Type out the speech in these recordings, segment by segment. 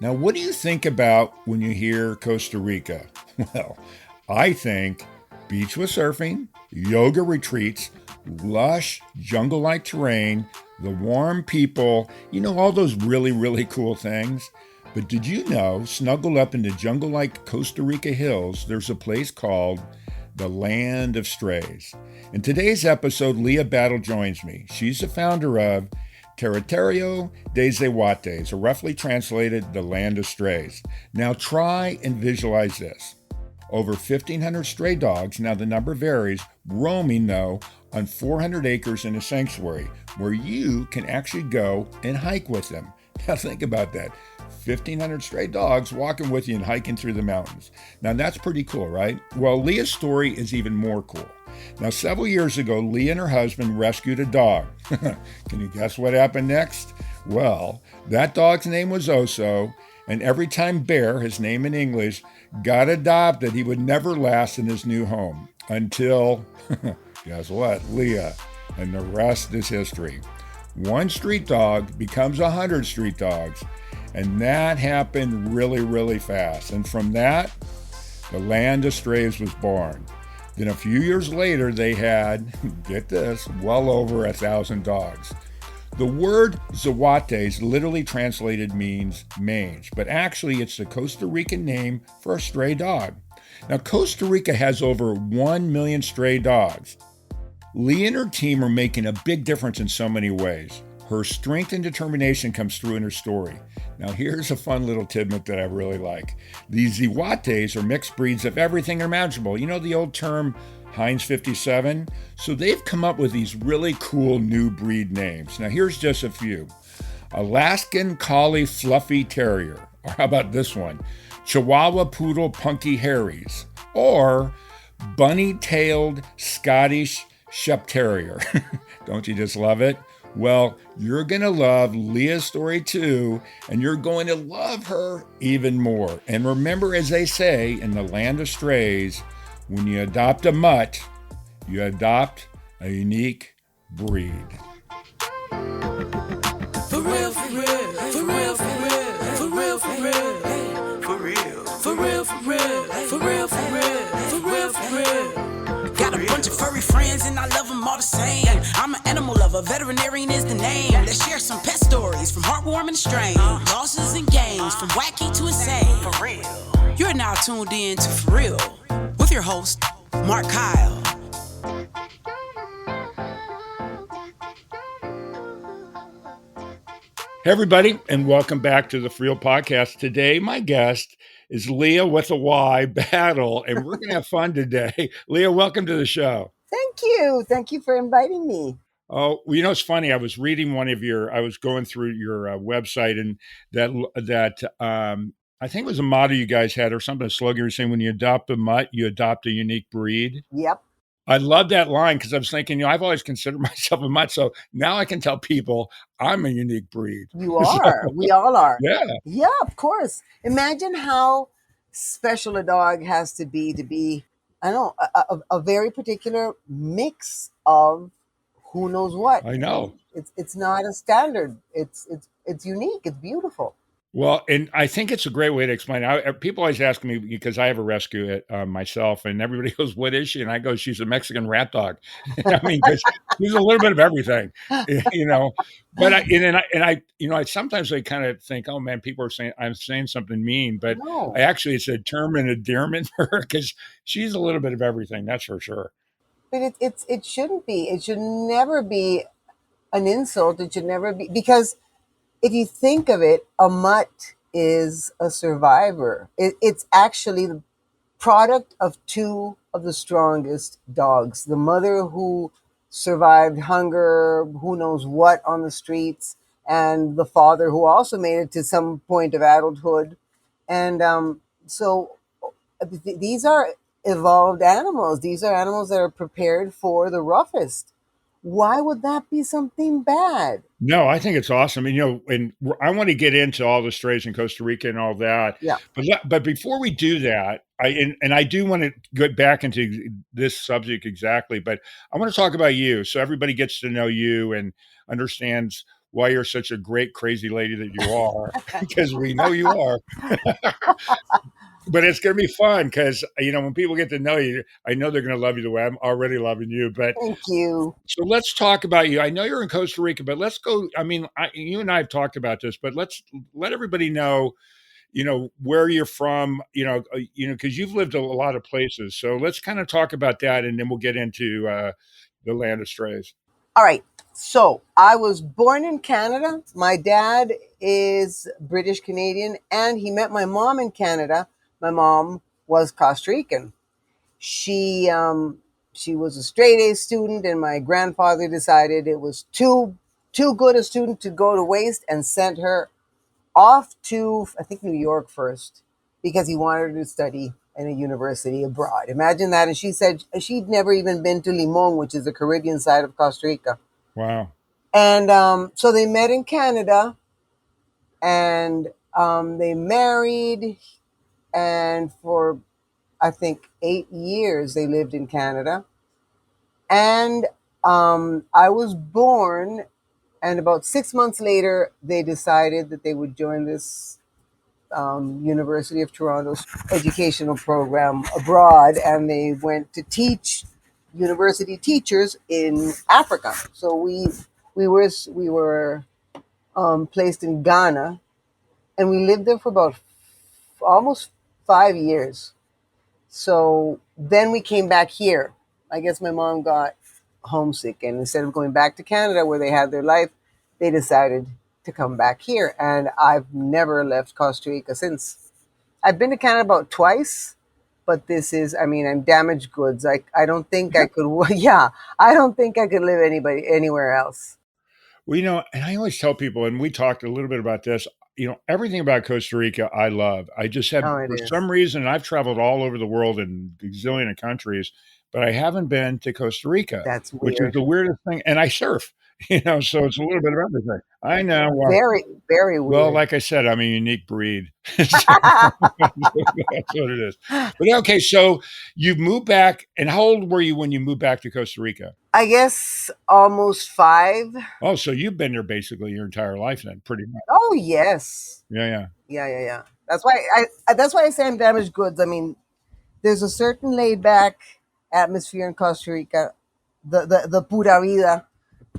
Now, what do you think about when you hear Costa Rica? Well, I think beach with surfing, yoga retreats, lush jungle like terrain, the warm people, all those really, really cool things. But did you know, snuggled up in the jungle like Costa Rica hills, there's a place called the Land of Strays? In today's episode, Lya Battle joins me. She's the founder of Territorio de Zaguates, or roughly translated, the Land of Strays. Now try and visualize this. Over 1,500 stray dogs, now the number varies, roaming though on 400 acres in a sanctuary where you can actually go and hike with them. Now think about that. 1,500 stray dogs walking with you and hiking through the mountains. Now that's pretty cool, right? Well, Lya's story is even more cool. Now, several years ago, Lya and her husband rescued a dog. Can you guess what happened next? Well, that dog's name was Oso, and every time Bear, his name in English, got adopted, he would never last in his new home until, guess what, Lya, and the rest is history. One street dog becomes 100 street dogs, and that happened really, really fast. And from that, the Land of Strays was born. Then a few years later, they had, get this, well over 1,000 dogs. The word Zaguates literally translated means mange, but actually it's the Costa Rican name for a stray dog. Now, Costa Rica has over 1 million stray dogs. Lya and her team are making a big difference in so many ways. Her strength and determination comes through in her story. Now, here's a fun little tidbit that I really like. These Zaguates are mixed breeds of everything imaginable. You know the old term Heinz 57? So they've come up with these really cool new breed names. Now, here's just a few. Alaskan Collie Fluffy Terrier. Or how about this one? Chihuahua Poodle Punky Harries. Or Bunny-tailed Scottish Sheep Terrier. Don't you just love it? Well, you're going to love Lya's story too, and you're going to love her even more. And remember, as they say in the Land of Strays, when you adopt a mutt, you adopt a unique breed. For real, for real, for real, for real, for real, for real, for real, for real, for real, for real, for real, for real, for real. Got a bunch of furry friends and I love them all the same. I'm an animal lover, veterinarian is the name. Let's share some pet stories from heartwarming to strange, losses and games, from wacky to insane. For real. You're now tuned in to For Real with your host, Mark Kyle. Hey, everybody, and welcome back to the For Real podcast. Today, my guest is Lya with a Y Battle, and we're going to have fun today. Lya, welcome to the show. Thank you. Thank you for inviting me. Oh, well, it's funny. I was reading I was going through your website, and that I think it was a motto you guys had or something, a slogan you were saying, when you adopt a mutt, you adopt a unique breed. Yep. I love that line because I was thinking, I've always considered myself a mutt, so now I can tell people I'm a unique breed. You are. We all are. Yeah. Yeah, of course. Imagine how special a dog has to be, I don't know, a very particular mix of who knows what. I know. It's not a standard. It's unique. It's beautiful. Well, and I think it's a great way to explain it. People always ask me, because I have a rescue myself, and everybody goes, "What is she?" And I go, "She's a Mexican rat dog." I mean, because she's a little bit of everything, But I sometimes I kind of think, "Oh man, people are saying I'm saying something mean," but No. it's a term and endearment for her because she's a little bit of everything. That's for sure. But it shouldn't be. It should never be an insult. It should never be, because if you think of it, a mutt is a survivor. It's actually the product of two of the strongest dogs. The mother who survived hunger, who knows what, on the streets, and the father who also made it to some point of adulthood. And these are evolved animals. These are animals that are prepared for the roughest. Why would that be something bad? No, I think it's awesome. And I want to get into all the strays in Costa Rica and all that. Yeah. But before we do that, I do want to get back into this subject exactly, but I want to talk about you so everybody gets to know you and understands why you're such a great crazy lady that you are, because we know you are. But it's going to be fun because when people get to know you, I know they're going to love you the way I'm already loving you. But Thank you. so let's talk about you. I know you're in Costa Rica, but let's go. I mean, you and I have talked about this, but let's let everybody know, where you're from. Because you've lived a lot of places. So let's kind of talk about that, and then we'll get into the land of strays. All right. So I was born in Canada. My dad is British Canadian, and he met my mom in Canada. My mom was Costa Rican. She was a straight A student, and my grandfather decided it was too good a student to go to waste and sent her off to, I think, New York first, because he wanted her to study in a university abroad. Imagine that. And she said she'd never even been to Limon, which is the Caribbean side of Costa Rica. Wow. And so they met in Canada, and they married. And for, I think, 8 years, they lived in Canada. And I was born, and about 6 months later, they decided that they would join this University of Toronto's educational program abroad, and they went to teach university teachers in Africa. So we were placed in Ghana, and we lived there for about almost 5 years. So then we came back here. I guess my mom got homesick, and instead of going back to Canada where they had their life, they decided to come back here. And I've never left Costa Rica since. I've been to Canada about twice, but this is, I mean, I'm damaged goods. I don't think I could, yeah, I don't think I could live anywhere else. Well, and I always tell people, and we talked a little bit about this, everything about Costa Rica, I love. I just have, Oh, it for is. some reason, I've traveled all over the world in a gazillion of countries, but I haven't been to Costa Rica, That's which is weird. the weirdest thing. And I surf, so it's a little bit of everything. I know. Very, very Well, weird. like I said, I'm a unique breed. So that's what it is. But okay, so you moved back, and how old were you when you moved back to Costa Rica? I guess almost 5. Oh, so you've been there basically your entire life then, pretty much. Oh, yes. Yeah, yeah. Yeah. That's why I say I'm damaged goods. I mean, there's a certain laid back atmosphere in Costa Rica, the pura vida,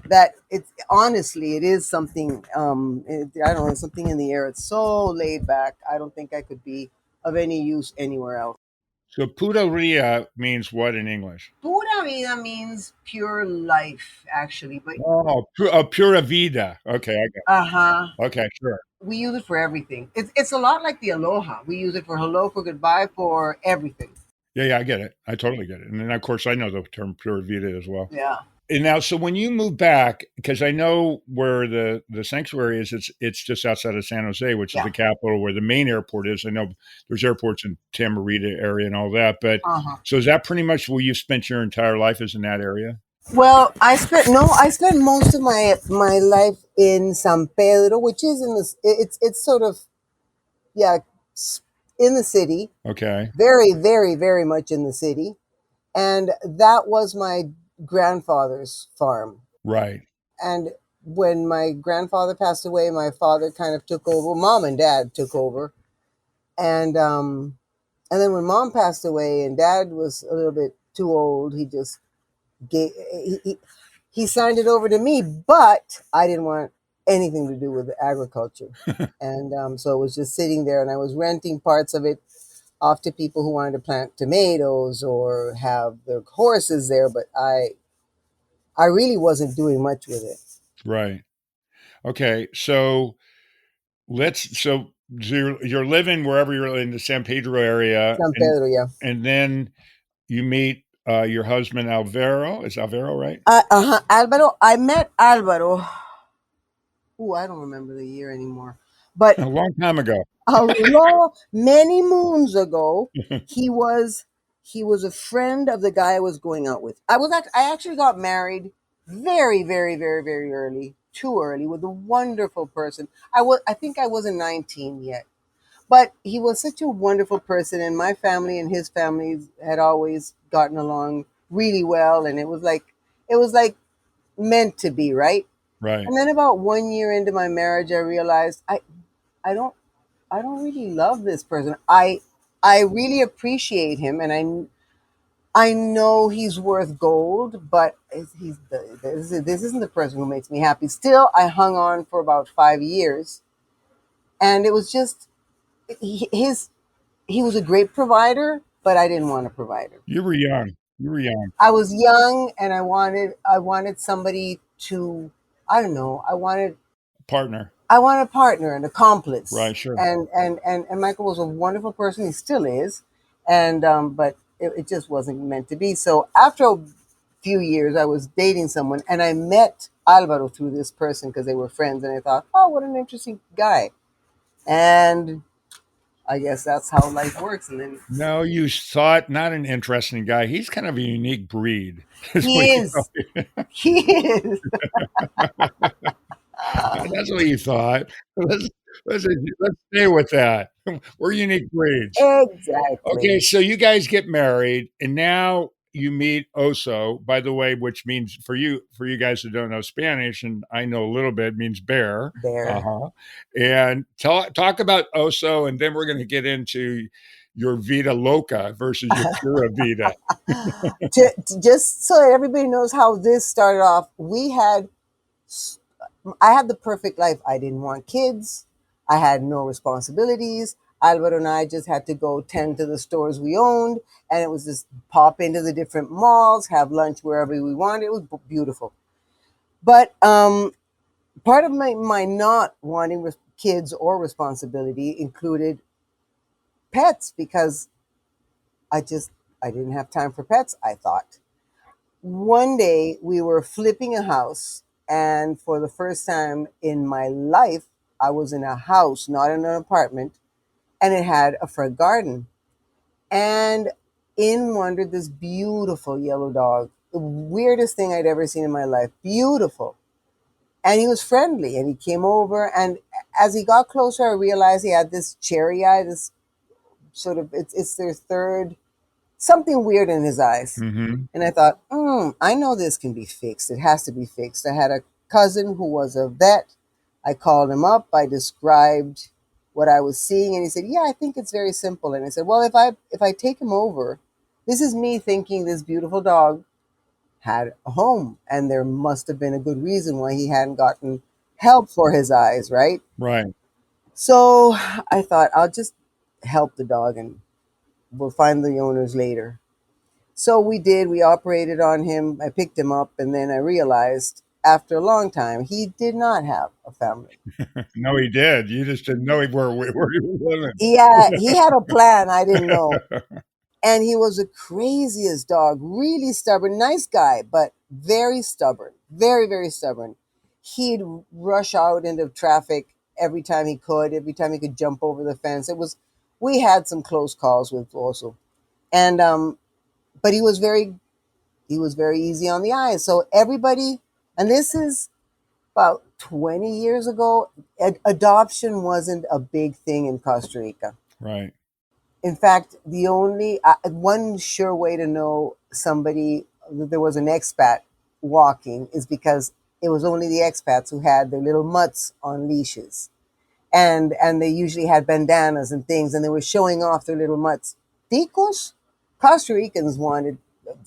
that it's honestly, it is something. I don't know, something in the air. It's so laid back. I don't think I could be of any use anywhere else. So Pudaria means what in English? Pura vida means pure life, actually, but Oh, pura vida. Okay, I uh huh. got. Okay, sure. We use it for everything. It's a lot like the aloha. We use it for hello, for goodbye, for everything. Yeah, yeah, I get it. I totally get it. And then of course I know the term pura vida as well. Yeah. And now, so when you move back, because I know where the sanctuary is, it's just outside of San Jose, which is Yeah. the capital, where the main airport is. I know there's airports in Tamarita area and all that, but Uh-huh. so is that pretty much where you've spent your entire life is in that area? Well, I spent most of my life in San Pedro, which is in the it's sort of, yeah, in the city, Okay, very very very much in the city, and that was my grandfather's farm. right, And when my grandfather passed away, my father kind of took over. Mom and dad took over, and then when mom passed away and dad was a little bit too old, he just gave he signed it over to me, but I didn't want anything to do with agriculture. And so it was just sitting there, and I was renting parts of it off to people who wanted to plant tomatoes or have their horses there, but I really wasn't doing much with it. right. Okay, so you're living wherever you're in the San Pedro area, San and Pedro, yeah. then you meet your husband Alvaro. Is Alvaro right? Alvaro, I met Alvaro. Ooh, I don't remember the year anymore. But A long time ago. many moons ago, he was he was a friend of the guy I was going out with. I actually got married very, very, very, very early, too early, with a wonderful person. I think I wasn't 19 yet. But he was such a wonderful person, and my family and his family had always gotten along really well, and it was like meant to be, right? Right. And then about 1 year into my marriage, I realized I don't I don't really love this person. I really appreciate him, and I know he's worth gold, but this isn't the person who makes me happy. Still, I hung on for about 5 years, and it was just his. He was a great provider, but I didn't want a provider. You were young. You were young. I was young, and I wanted somebody to, I don't know, Partner. I want a partner, an accomplice. Right. Sure. And Michael was a wonderful person. He still is, and but it just wasn't meant to be. So after a few years, I was dating someone, and I met Alvaro through this person because they were friends, and I thought, oh, what an interesting guy. And I guess that's how life works. And then No, you thought not an interesting guy. He's kind of a unique breed. Is he what you is, he is That's what you thought. Let's let's let's stay with that. We're unique breeds. Okay, exactly so you guys get married, and now you meet Oso. By the way, which means for you guys who don't know Spanish, and I know a little bit, means bear. Uh there. huh. And talk about Oso, and then we're going to get into your vida loca versus your pura vida. Just so that everybody knows how this started off, I had the perfect life. I didn't want kids. I had no responsibilities. Alvaro and I just had to go tend to the stores we owned, and it was just pop into the different malls, have lunch wherever we wanted. It was beautiful. But part of my not wanting kids or responsibility included pets because I just I didn't have time for pets. I thought. One day we were flipping a house, and for the first time in my life, I was in a house, not in an apartment, and it had a front garden. And in wandered this beautiful yellow dog, the weirdest thing I'd ever seen in my life. Beautiful. And he was friendly, and he came over. And as he got closer, I realized he had this cherry eye, this sort of, it's their third something weird in his eyes. Hmm. And I thought, I know this can be fixed. It has to be fixed. I had a cousin who was a vet. I called him up. I described what I was seeing, and he said, "Yeah, I think it's very simple." And I said, "Well, if I take him over, this is me thinking this beautiful dog had a home, and there must have been a good reason why he hadn't gotten help for his eyes, right?" Right. So I thought I'll just help the dog, and we'll find the owners later. So we did. We operated on him. I picked him up, and then I realized after a long time he did not have a family. No, he did. You just didn't know where he was living. He had a plan I didn't know. And he was the craziest dog, really stubborn, nice guy, but very stubborn, very, very stubborn. He'd rush out into traffic every time he could jump over the fence. We had some close calls with also. And, but he was very easy on the eyes. So everybody, and this is about 20 years ago, adoption wasn't a big thing in Costa Rica. Right. In fact, the only one sure way to know somebody there was an expat walking is because it was only the expats who had their little mutts on leashes, and they usually had bandanas and things, and they were showing off their little mutts. Ticos, Costa Ricans wanted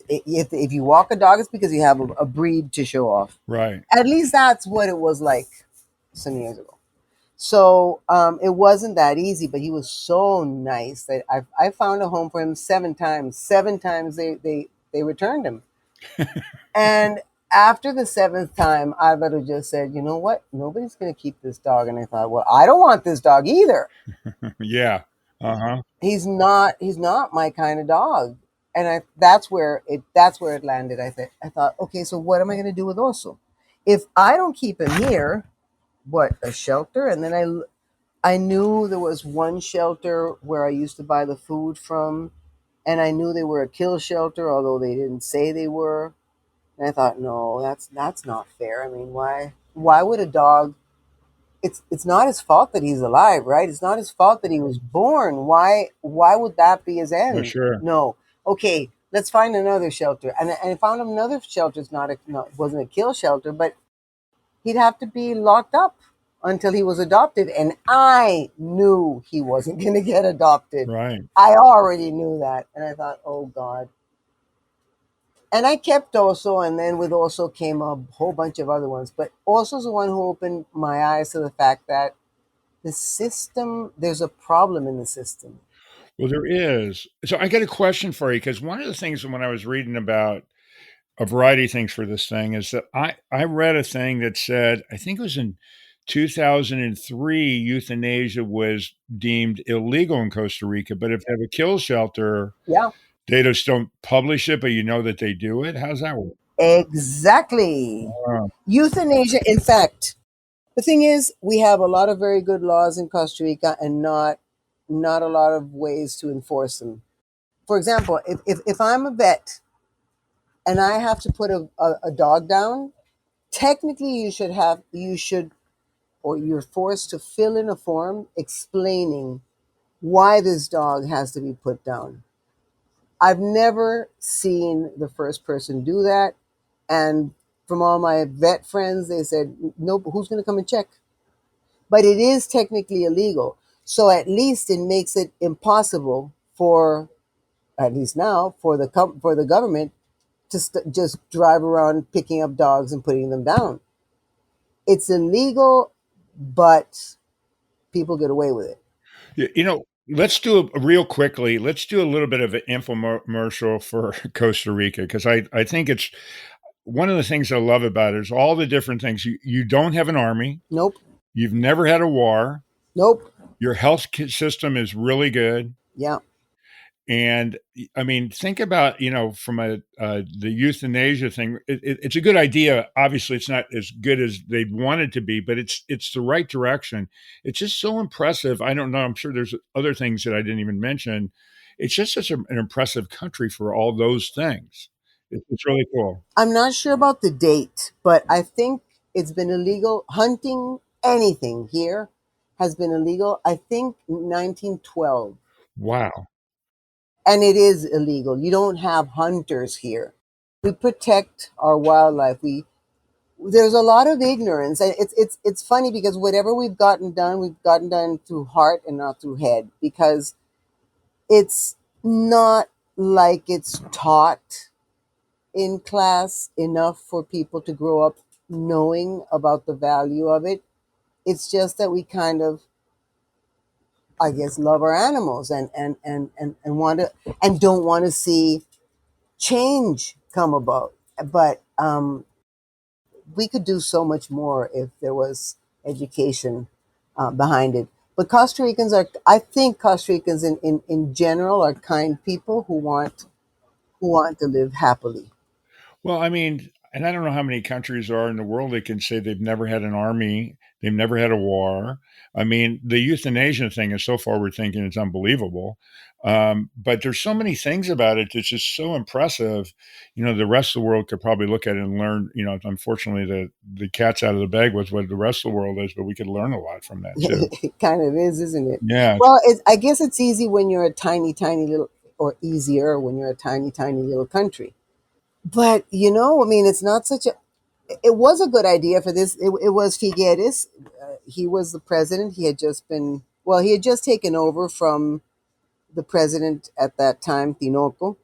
if you walk a dog, it's because you have a breed to show off. Right. At least that's what it was like some years ago. So it wasn't that easy, but he was so nice that I found a home for him 7 times. 7 times they returned him. And after the seventh time, Alvaro just said, "You know what? Nobody's going to keep this dog." And I thought, well, I don't want this dog either. Yeah. Uh-huh. He's not my kind of dog. And that's where it landed. I thought, okay, so what am I going to do with Oso? If I don't keep him here, what, a shelter? And then I knew there was one shelter where I used to buy the food from, and I knew they were a kill shelter, although they didn't say they were. And I thought, no, that's not fair. I mean, why would a dog? It's not his fault that he's alive, right? It's not his fault that he was born. Why would that be his For end? sure. No. Okay, let's find another shelter. And I found another shelter. It wasn't a kill shelter, but he'd have to be locked up until he was adopted. And I knew he wasn't going to get adopted. Right. I already knew that. And I thought, oh God. And I kept Oso, and then with Oso came a whole bunch of other ones. But Oso's the one who opened my eyes to the fact that the system, there's a problem in the system. Well, there is. So I got a question for you because one of the things when I was reading about a variety of things for this thing is that I read a thing that said, I think it was in 2003, euthanasia was deemed illegal in Costa Rica, but if they have a kill shelter, Yeah, they just don't publish it, but you know that they do it. How's that work? exactly. Wow. Euthanasia, in fact, the thing is, we have a lot of very good laws in Costa Rica and not a lot of ways to enforce them. For example, if I'm a vet and I have to put a dog down, technically you should or you're forced to fill in a form explaining why this dog has to be put down. I've never seen the first person do that. And from all my vet friends, they said, no, who's going to come and check? But it is technically illegal. So at least it makes it impossible for, at least now, for the government to just drive around picking up dogs and putting them down. It's illegal, but people get away with it. You know, let's do a real quickly, let's do a little bit of an infomercial for Costa Rica because I think it's one of the things I love about it is all the different things. You don't have an army, Nope. you've never had a war, Nope. your health system is really good. Yeah. And I mean, think about, from the euthanasia thing. It's a good idea. Obviously, it's not as good as they'd want it to be, but it's the right direction. It's just so impressive. I don't know. I'm sure there's other things that I didn't even mention. It's just such an impressive country for all those things. It's really cool. I'm not sure about the date, but I think it's been illegal. Hunting anything here has been illegal, I think 1912. Wow. And it is illegal. You don't have hunters here. We protect our wildlife. There's a lot of ignorance, and it's funny because whatever we've gotten done through heart and not through head, because it's not like it's taught in class enough for people to grow up knowing about the value of it. It's just that we kind of, I guess, love our animals and want to and don't want to see change come about. But we could do so much more if there was education behind it. But Costa Ricans are, I think Costa Ricans in general are kind people who want to live happily. Well, I mean, and I don't know how many countries there are in the world that can say they've never had an army, they've never had a war. I mean, the euthanasia thing is so forward thinking, it's unbelievable. But there's so many things about it that's just so impressive. The rest of the world could probably look at it and learn. Unfortunately, the cat's out of the bag with what the rest of the world is, but we could learn a lot from that too. It kind of is, isn't it? Yeah, Well, I guess it's easy when you're a tiny, tiny little, or easier when you're a tiny, tiny little country. But I mean, it's not such a. It was a good idea for this. It was Figueres. He was the president. He had just been well. He had just taken over from the president at that time, Tinoco,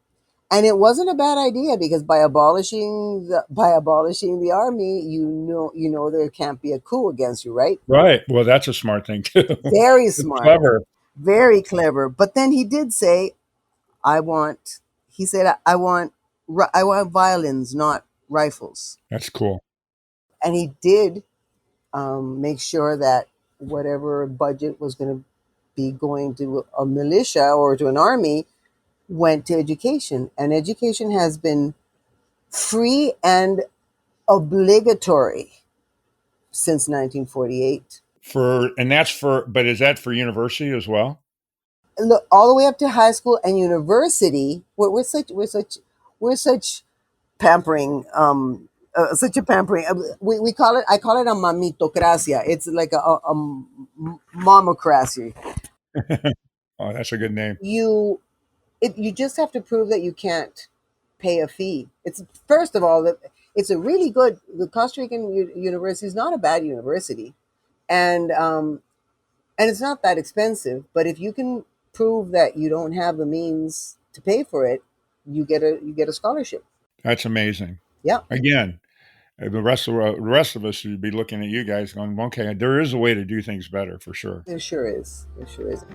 and it wasn't a bad idea because by abolishing the army, there can't be a coup against you, right? right. Well, that's a smart thing too. Very It's smart, clever. very clever. But then he did say, "I want." He said, I want violins, not rifles." That's cool. And he did make sure that whatever budget was going to be going to a militia or to an army went to education. And education has been free and obligatory since 1948. But is that for university as well? Look, all the way up to high school and university. We're such pampering. Such a pampering. We call it. I call it a mamitocracia. It's like a momocracy. Oh, that's a good name. You just have to prove that you can't pay a fee. It's first of all that it's a really good. The Costa Rican university is not a bad university, and it's not that expensive. But if you can prove that you don't have the means to pay for it, you get a scholarship. That's amazing. Yeah, Again, the rest of us should be looking at you guys going, okay, there is a way to do things better for sure. there sure is. There sure is.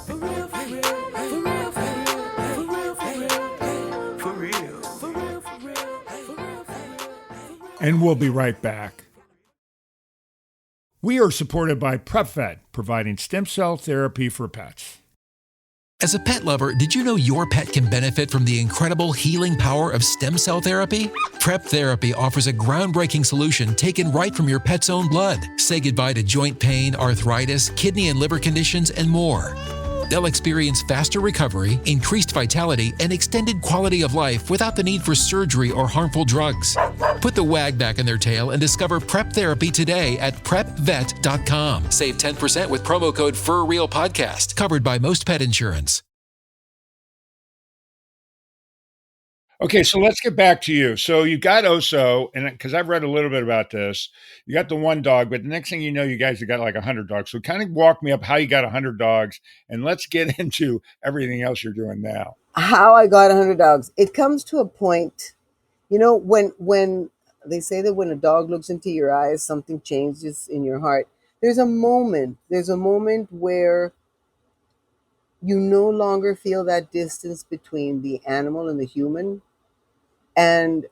For real, for real, for real, for real, for real, for real, for real, for real, for real, for real. And we'll be right back. We are supported by PrepVet, providing stem cell therapy for pets. As a pet lover, did you know your pet can benefit from the incredible healing power of stem cell therapy? Prep Therapy offers a groundbreaking solution taken right from your pet's own blood. Say goodbye to joint pain, arthritis, kidney and liver conditions, and more. They'll experience faster recovery, increased vitality, and extended quality of life without the need for surgery or harmful drugs. Put the wag back in their tail and discover Prep Therapy today at prepvet.com. Save 10% with promo code FurRealPodcast, covered by most pet insurance. Okay, so let's get back to you. So you got Oso, and because I've read a little bit about this, you got the one dog, but the next thing you know, you guys have got like 100 dogs. So kind of walk me up how you got 100 dogs, and let's get into everything else you're doing now. How I got 100 dogs. It comes to a point, when they say that when a dog looks into your eyes, something changes in your heart. There's a moment. There's a moment where you no longer feel that distance between the animal and the human. And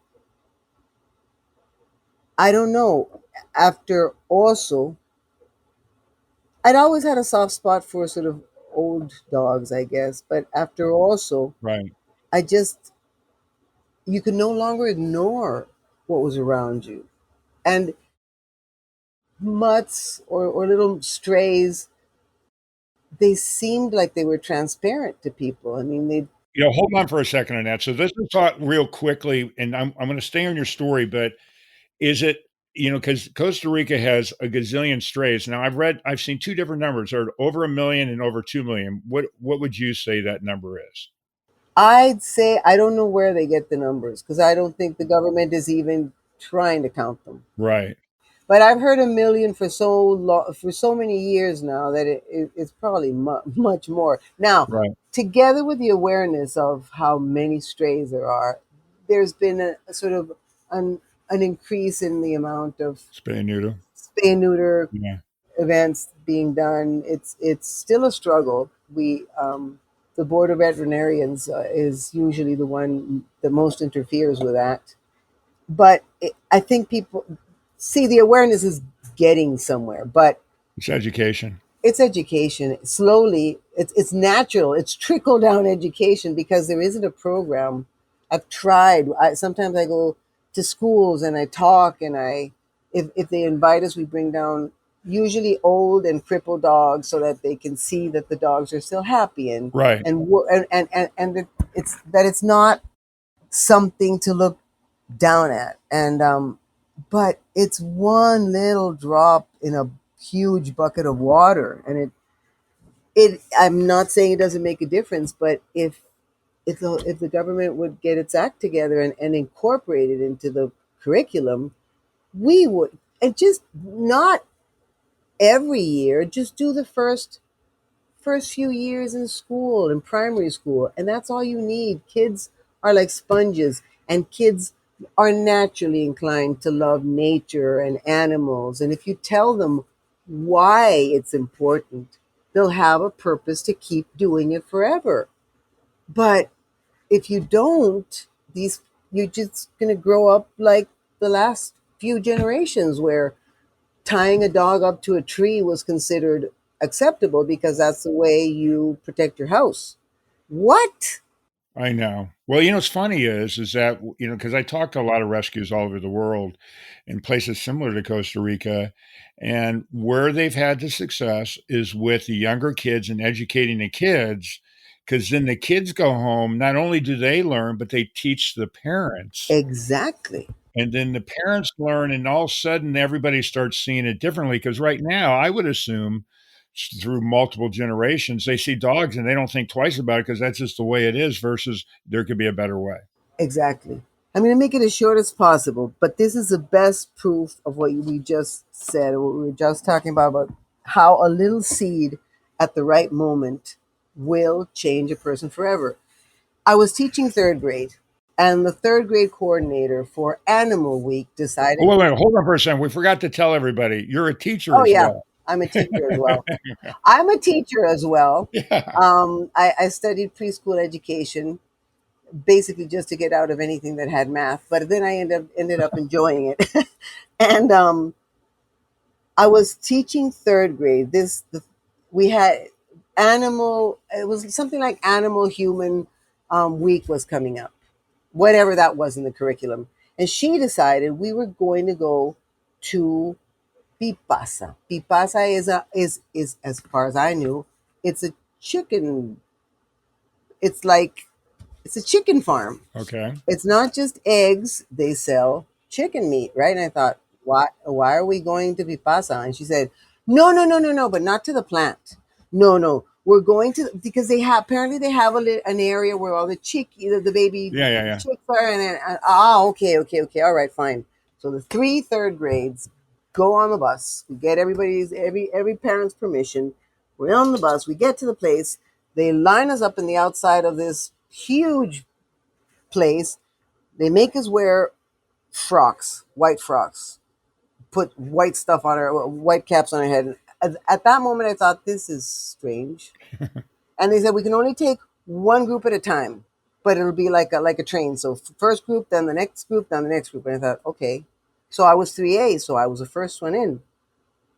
I don't know, after also, I'd always had a soft spot for sort of old dogs, I guess. But after also, Right. I just, you could no longer ignore what was around you. And mutts or little strays, they seemed like they were transparent to people. I mean, they Hold on for a second on that. So this is thought real quickly, and I'm going to stay on your story, but is it, because Costa Rica has a gazillion strays. Now I've seen two different numbers, or over 1 million and over 2 million. What would you say that number is? I'd say I don't know where they get the numbers because I don't think the government is even trying to count them. Right. But I've heard 1 million for so long, for so many years now that it's probably much more. Now, Right. together with the awareness of how many strays there are, there's been a sort of an increase in the amount of Spay and neuter. spay and neuter Yeah. events being done. It's still a struggle. The board of veterinarians is usually the one that most interferes with that. But I think people see the awareness is getting somewhere, but It's education. it's education. Slowly, it's natural. It's trickle down education because there isn't a program. I've tried. Sometimes I go to schools and I talk, and if they invite us, we bring down usually old and crippled dogs so that they can see that the dogs are still happy Right. and it's not something to look down at. And but it's one little drop in a huge bucket of water, and it I'm not saying it doesn't make a difference, but if the government would get its act together and incorporate it into the curriculum, we would, and just not every year, just do the first few years in school, in primary school, and that's all you need. Kids are like sponges, and kids are naturally inclined to love nature and animals. And if you tell them why it's important, they'll have a purpose to keep doing it forever. But if you don't, these you're just going to grow up like the last few generations where tying a dog up to a tree was considered acceptable because that's the way you protect your house. What? I know. Well, what's funny is that, because I talk to a lot of rescues all over the world in places similar to Costa Rica, and where they've had the success is with the younger kids and educating the kids, because then the kids go home, not only do they learn, but they teach the parents. Exactly. And then the parents learn, and all of a sudden everybody starts seeing it differently. Because right now, I would assume through multiple generations, they see dogs and they don't think twice about it because that's just the way it is, versus there could be a better way. Exactly. I'm going to make it as short as possible, but this is the best proof of what we just said, what we were just talking about how a little seed at the right moment will change a person forever. I was teaching third grade, and the third grade coordinator for Animal Week Oh, decided, wait, hold on for a second. We forgot to tell everybody you're a teacher oh, as yeah, well. I'm a teacher as well. I'm a teacher as well. Yeah. I studied preschool education basically just to get out of anything that had math, but then I ended up enjoying it. And I was teaching third grade. We had animal. It was something like Animal Human Week was coming up, whatever that was in the curriculum. And she decided we were going to go to Pipasa. Pipasa is as far as I knew, it's a chicken. It's like it's a chicken farm. Okay. It's not just eggs, they sell chicken meat, right? And I thought, why are we going to Pipasa? And she said, no, no, no, no, no, but not to the plant. No, no, we're going to, because they have, apparently they have an area where all the the baby Yeah, yeah, yeah. chicks are, okay, okay, okay, all right, fine. So the three third grades go on the bus. We get every parent's permission. We're on the bus. We get to the place. They line us up in the outside of this huge place. They make us wear frocks, white frocks, put white stuff on our white caps on our head. At that moment, I thought this is strange. And they said we can only take one group at a time, but it'll be like a train. So first group, then the next group, then the next group. And I thought, okay. So I was 3A, so I was the first one in,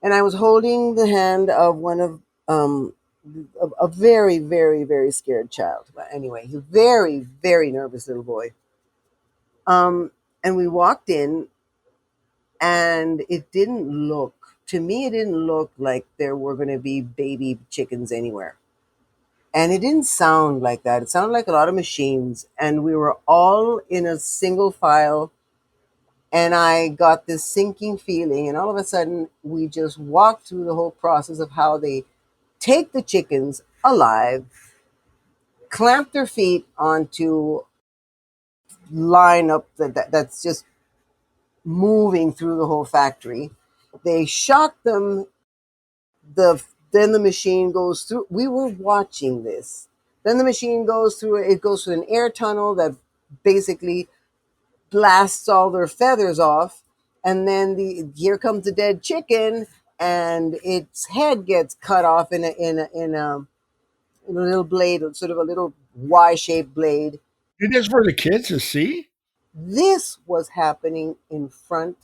and I was holding the hand of one of a very, very, very scared child. But anyway, he's a very, very nervous little boy. And we walked in, and it didn't look, to me, it didn't look like there were going to be baby chickens anywhere. And it didn't sound like that. It sounded like a lot of machines. And we were all in a single file. And I got this sinking feeling. And all of a sudden, we just walked through the whole process of how they take the chickens alive, clamp their feet onto line up that's just moving through the whole factory. They shock them. Then the machine goes through. We were watching this. Then the machine goes through. It goes through an air tunnel that basically blasts all their feathers off, and then here comes the dead chicken, and its head gets cut off in a little blade, sort of a little Y-shaped blade. It is for the kids to see? This was happening in front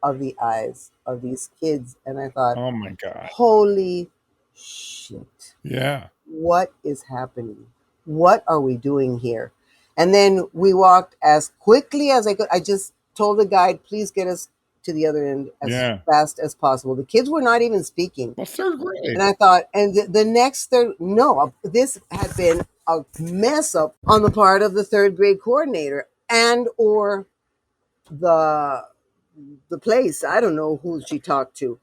of the eyes of these kids. And I thought, Oh my God. holy shit, Yeah. what is happening? What are we doing here? And then we walked as quickly as I could. I just told the guide, please get us to the other end as Yeah. fast as possible. The kids were not even speaking. Well, third grade. And I thought, and the next third, no, this had been a mess up on the part of the third grade coordinator and or the the place. I don't know who she talked to.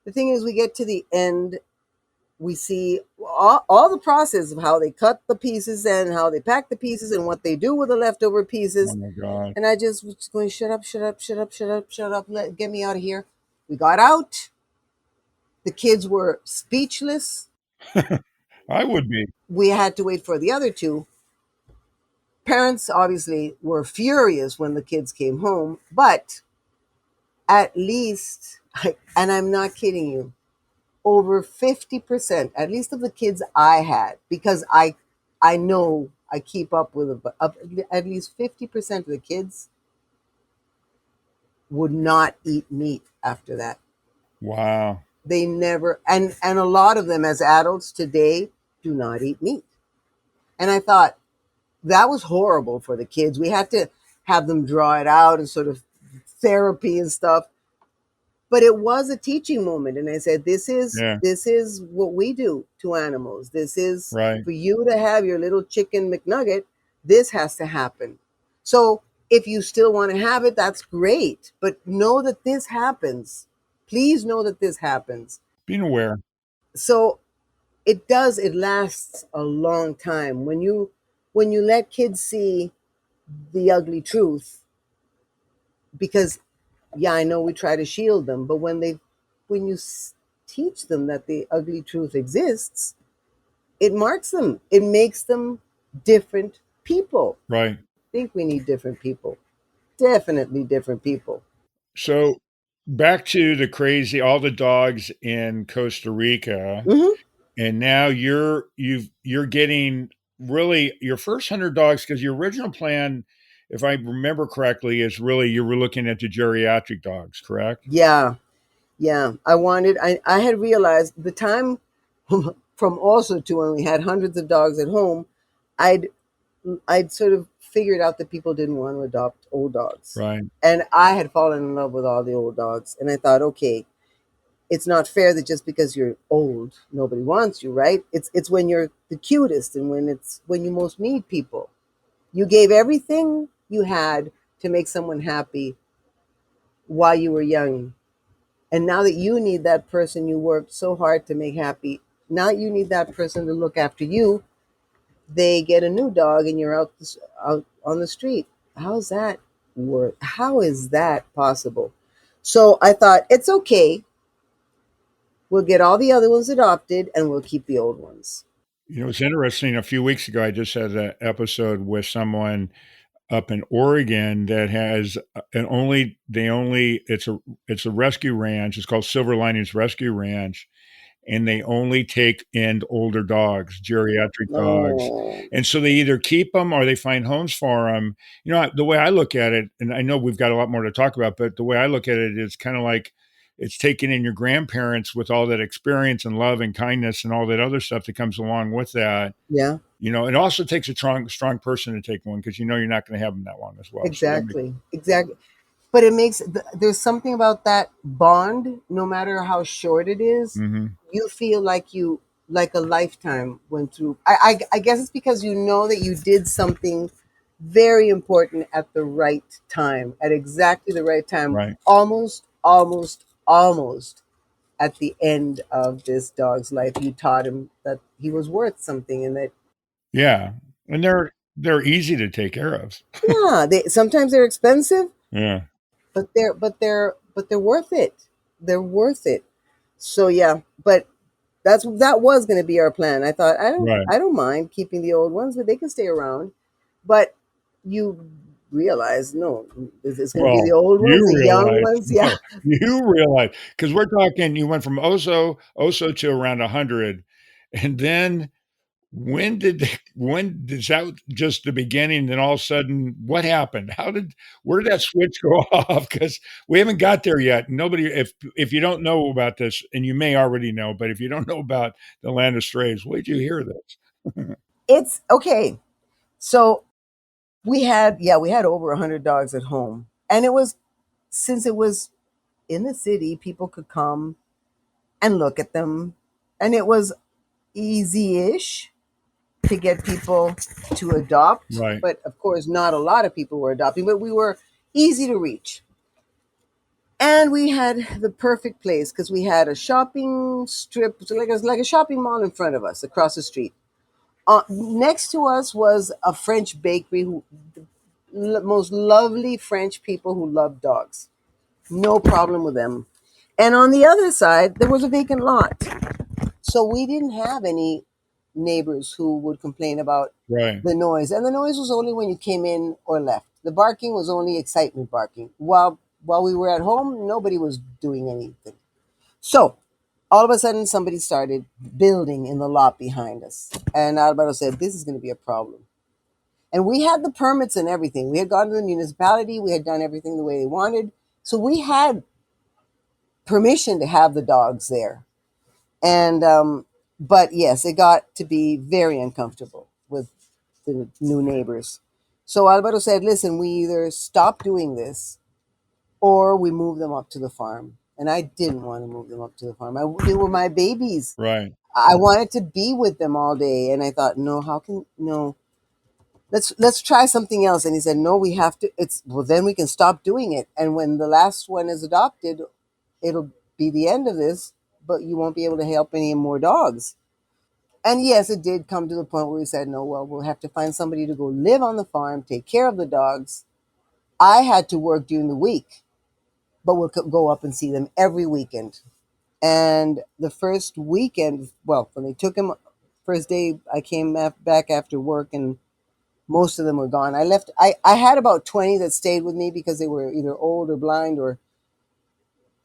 The thing is, we get to the end, we see all the process of how they cut the pieces and how they pack the pieces and what they do with the leftover Oh pieces. my God. And I just was going, shut up, shut up, shut up, shut up, shut up, get me out of here. We got out. The kids were speechless. I would be. We had to wait for the other two. Parents obviously were furious when the kids came home, but at least, and I'm not kidding you, over 50%, at least of the kids I had, because I know I keep up with it, but at least 50% of the kids would not eat meat after that. Wow. They never, and a lot of them as adults today do not eat meat. And I thought that was horrible for the kids. We had to have them draw it out and sort of therapy and stuff. But it was a teaching moment, and I said, Yeah. this is what we do to animals. This is Right. for you to have your little chicken McNugget. This has to happen. So if you still want to have it, that's great. But know that this happens. Please know that this happens. Being aware. So it lasts a long time when you let kids see the ugly truth, because yeah, I know we try to shield them, but when you teach them that the ugly truth exists, it marks them. It makes them different people. Right. I think we need different people. Definitely different people. So back to the crazy, all the dogs in Costa Rica, Hmm. and now you're getting really your first 100 dogs, because your original plan, if I remember correctly, is really you were looking at the geriatric dogs, correct? Yeah, yeah. I had realized the time from also to when we had hundreds of dogs at home, I'd I'd sort of figured out that people didn't want to adopt old dogs. Right. And I had fallen in love with all the old dogs. And I thought, okay, it's not fair that just because you're old, nobody wants you, right? It's when you're the cutest and when you most need people. You gave everything you had to make someone happy while you were young. And now that you need that person you worked so hard to make happy, now you need that person to look after you. They get a new dog and you're out on the street. How's that work? How is that possible? So I thought it's okay. We'll get all the other ones adopted and we'll keep the old ones. You know, it's interesting. A few weeks ago, I just had an episode with someone up in Oregon that has an only they only it's a rescue ranch. It's called Silver Linings Rescue Ranch, and they only take in older dogs, geriatric dogs. Oh, And so they either keep them or they find homes for them. You know, the way I look at it, and I know we've got a lot more to talk about, but the way I look at it is kind of like it's taking in your grandparents with all that experience and love and kindness and all that other stuff that comes along with that. yeah, You know, it also takes a strong person to take one, because you know you're not going to have them that long as well. So that makes exactly. Exactly. But there's something about that bond, no matter how short it is, Mhm. you feel like a lifetime went through. I guess it's because you know that you did something very important at the right time, at exactly the right time, Right. almost at the end of this dog's life. You taught him that he was worth something, and that Yeah. And they're easy to take care of. yeah, they sometimes they're expensive, Yeah. but they're worth it. They're worth it. So yeah, but that was going to be our plan. I thought Right. I don't mind keeping the old ones, but they can stay around. But you realize no, it's going to be the Well, old ones, you the young realize ones. Yeah, no, you realize, because 'cause we're talking you went from Oso to around 100, and then when is that just the beginning, then all of a sudden, what happened? Where did that switch go off? Because we haven't got there yet. Nobody if you don't know about this, and you may already know, but if you don't know about the Land of Strays, wait till you hear this. it's okay. So we had over 100 dogs at home, and it was since it was in the city, people could come and look at them, and it was easy-ish to get people to adopt. Right, But of course, not a lot of people were adopting, but we were easy to reach. And we had the perfect place because we had a shopping strip, so like a shopping mall in front of us across the street. Next to us was a French bakery, most lovely French people who love dogs. No problem with them. And on the other side, there was a vacant lot. So we didn't have any neighbors who would complain about right, the noise. And the noise was only when you came in or left. The barking was only excitement barking. While we were at home, nobody was doing anything. So all of a sudden somebody started building in the lot behind us. And Alvaro said, this is going to be a problem. And we had the permits and everything. We had gone to the municipality, we had done everything the way they wanted. So we had permission to have the dogs there. And but yes, it got to be very uncomfortable with the new neighbors. So Alvaro said, listen, we either stop doing this or we move them up to the farm. And I didn't want to move them up to the farm. They were my babies. right. I wanted to be with them all day. And I thought, no, how can no? Let's try something else. And he said, no, we have to. It's well, then we can stop doing it. And when the last one is adopted, it'll be the end of this. But you won't be able to help any more dogs. And yes, it did come to the point where we said, no, well, we'll have to find somebody to go live on the farm, take care of the dogs. I had to work during the week, but we'll go up and see them every weekend. And the first weekend, well, when they took him, first day I came back after work, and most of them were gone. I had about 20 that stayed with me because they were either old or blind,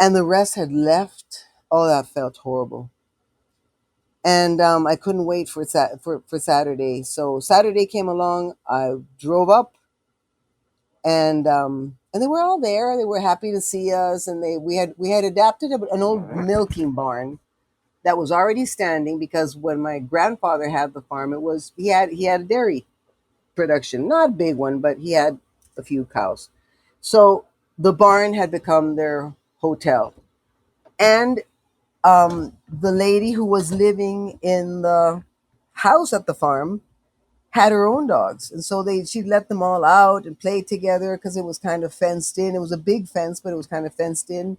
and the rest had left. Oh, that felt horrible. And I couldn't wait for Saturday. So Saturday came along. I drove up, and they were all there. They were happy to see us, and we had adapted an old milking barn that was already standing, because when my grandfather had the farm, he had a dairy production, not a big one, but he had a few cows. So the barn had become their hotel, and the lady who was living in the house at the farm had her own dogs, and so she'd let them all out and play together because it was kind of fenced in. It was a big fence, but it was kind of fenced in,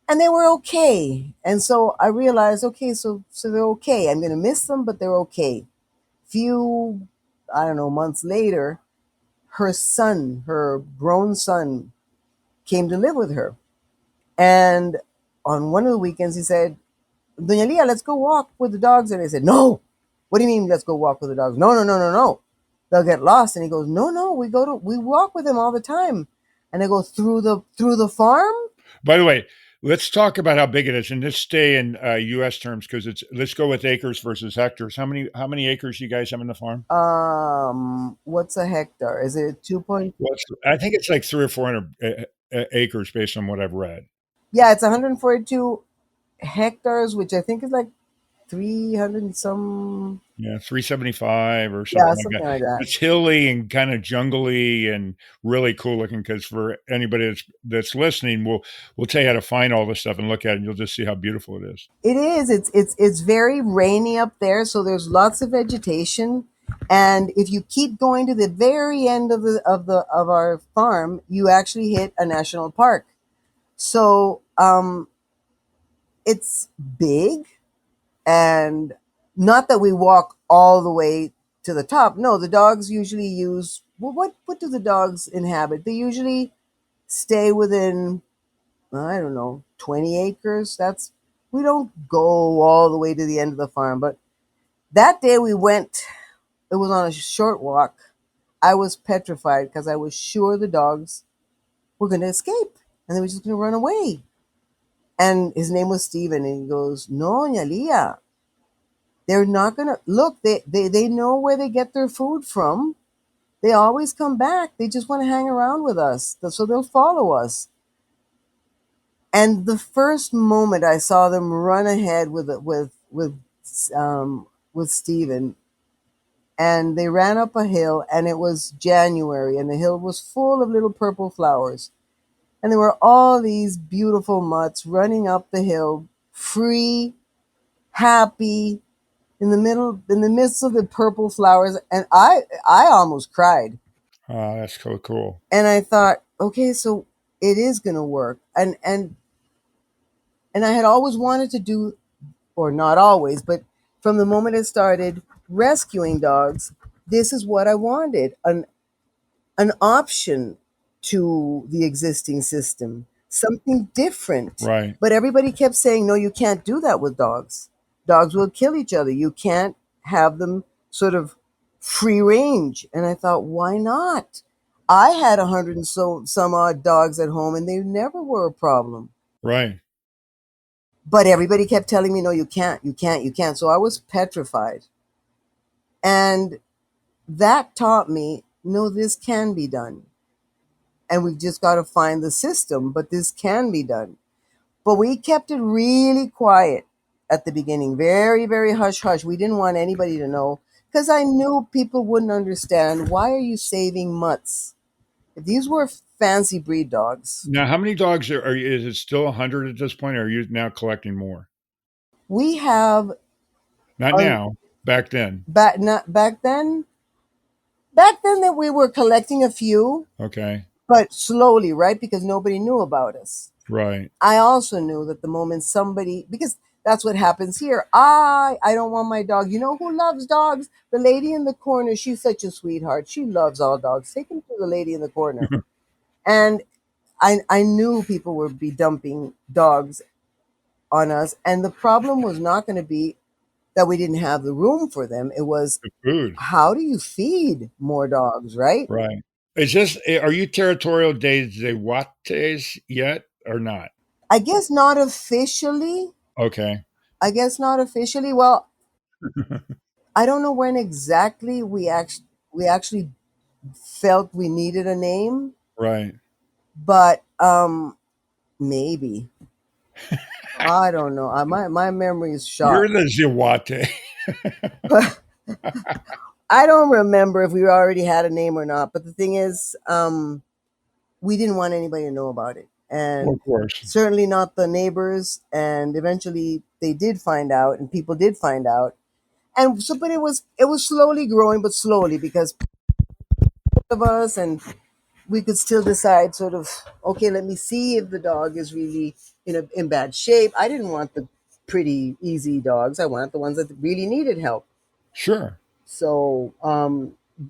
and they were okay. And so I realized, okay, so they're okay. I'm gonna miss them, but they're okay. Few, I don't know, months later, her grown son, came to live with her, and on one of the weekends he said, Doña Lya, let's go walk with the dogs. And I said, no. What do you mean, let's go walk with the dogs? No, no, no, no, no. They'll get lost. And he goes, no, no, we walk with them all the time. And I go, through the farm? By the way, let's talk about how big it is, and let's stay in U.S. terms because let's go with acres versus hectares. How many acres you guys have in the farm? What's a hectare? Is it 2 point? I think it's like 300 or 400 acres based on what I've read. Yeah, it's 142 hectares, which I think is like 300 and some. Yeah, 375 or something Yeah, like something that. like that. It's hilly and kind of jungly and really cool looking. Because for anybody that's listening, we'll tell you how to find all this stuff and look at it, and you'll just see how beautiful it is. It is. It's very rainy up there, so there's lots of vegetation. And if you keep going to the very end of our farm, you actually hit a national park. So it's big, and not that we walk all the way to the top. No, the dogs usually use, well, what do the dogs inhabit? They usually stay within, I don't know, 20 acres. We don't go all the way to the end of the farm, but that day we went, it was on a short walk. I was petrified because I was sure the dogs were going to escape and they were just going to run away. And his name was Steven, and he goes, no, Lya, they're not going to look. They know where they get their food from. They always come back. They just want to hang around with us, so they'll follow us. And the first moment I saw them run ahead with Steven, and they ran up a hill, and it was January, and the hill was full of little purple flowers. And there were all these beautiful mutts running up the hill, free, happy, in the midst of the purple flowers. And I almost cried. That's so cool. And I thought, okay, so it is going to work. And I had always wanted to do, or not always, but from the moment I started rescuing dogs, this is what I wanted, an option to the existing system, something different. Right. But everybody kept saying, no, you can't do that with dogs. Dogs will kill each other. You can't have them sort of free range. And I thought, why not? I had 100 and some odd dogs at home, and they never were a problem. Right. But everybody kept telling me, no, you can't, you can't, you can't. So I was petrified. And that taught me, no, this can be done. And we've just got to find the system, but this can be done. But we kept it really quiet at the beginning, very, very hush hush. We didn't want anybody to know, because I knew people wouldn't understand. Why are you saving mutts? If these were fancy breed dogs. Now, how many dogs are you? Is it still 100 at this point, or are you now collecting more? We have Not now. Back then. back then that we were collecting a few, Okay. but slowly, right? Because nobody knew about us. Right. I also knew that the moment because That's what happens here. I don't want my dog. You know who loves dogs? The lady in the corner. She's such a sweetheart. She loves all dogs. Take him to the lady in the corner. And I knew people would be dumping dogs on us. And the problem was not going to be that we didn't have the room for them. It was, The food. how do you feed more dogs, right? Right. Is this, are you Territorio de Zaguates yet or not? I guess not officially. Okay. I guess not officially. Well, I don't know when exactly we actually felt we needed a name, Right. but maybe. I don't know. My memory is You're shot. the Zawate. I don't remember if we already had a name or not. But the thing is, we didn't want anybody to know about it, Well, and of course. certainly not the neighbors. And eventually, they did find out, and people did find out. And so, but it was slowly growing, but slowly, because of us, and we could still decide, sort of, okay, let me see if the dog is really in bad shape. I didn't want the pretty easy dogs. I wanted the ones that really needed help. Sure. So,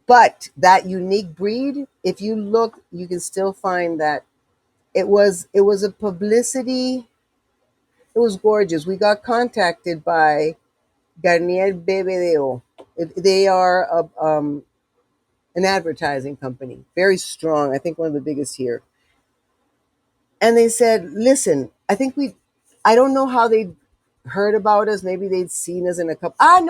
but that unique breed, if you look, you can still find that it was a publicity. It was gorgeous. We got contacted by Garnier BBDO. They are an advertising company, very strong. I think one of the biggest here. And they said, "Listen, I don't know how they heard about us. Maybe they'd seen us in a couple. I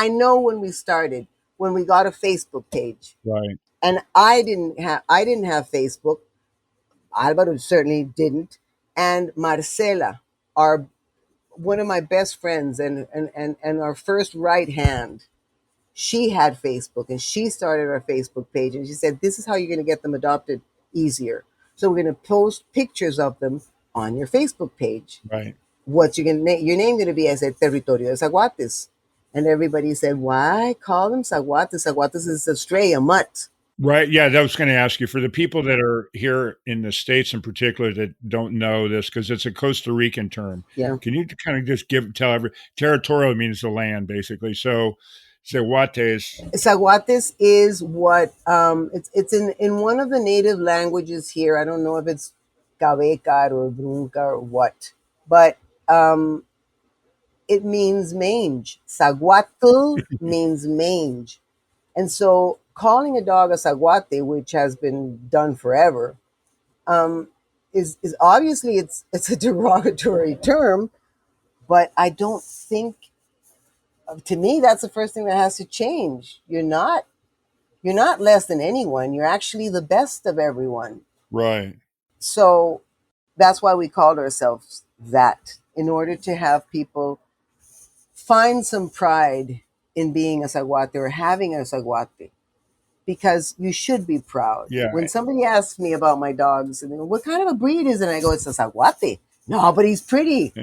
know when we started, when we got a Facebook page, Right. and I didn't have Facebook. Alvaro certainly didn't, and Marcela, our one of my best friends, and our first right hand, she had Facebook, and she started our Facebook page, and she said, "This is how you're going to get them adopted easier. So we're going to post pictures of them on your Facebook page. Right. What's your name going to be?" I said, "Territorio de Zaguates." And everybody said, "Why call them Zaguates? Zaguates is a stray, a mutt." Right. Yeah, that was going to ask you for the people that are here in the States in particular that don't know this, because it's a Costa Rican term. Yeah. Can you kind of just tell territorial means the land, basically. So, Zaguates, Zaguates is what it's in one of the native languages here. I don't know if it's Cabecar or Brunca or what, but it means mange. Zaguatl means mange. And so calling a dog a zaguate, which has been done forever, um, is obviously it's a derogatory term, but I don't think, to me, that's the first thing that has to change. You're not less than anyone. You're actually the best of everyone. right. So that's why we called ourselves that, in order to have people find some pride in being a zaguate or having a zaguate, because you should be proud. Yeah. When somebody asks me about my dogs and they go, "What kind of a breed is it?" And I go, "It's a zaguate." "No, but he's pretty."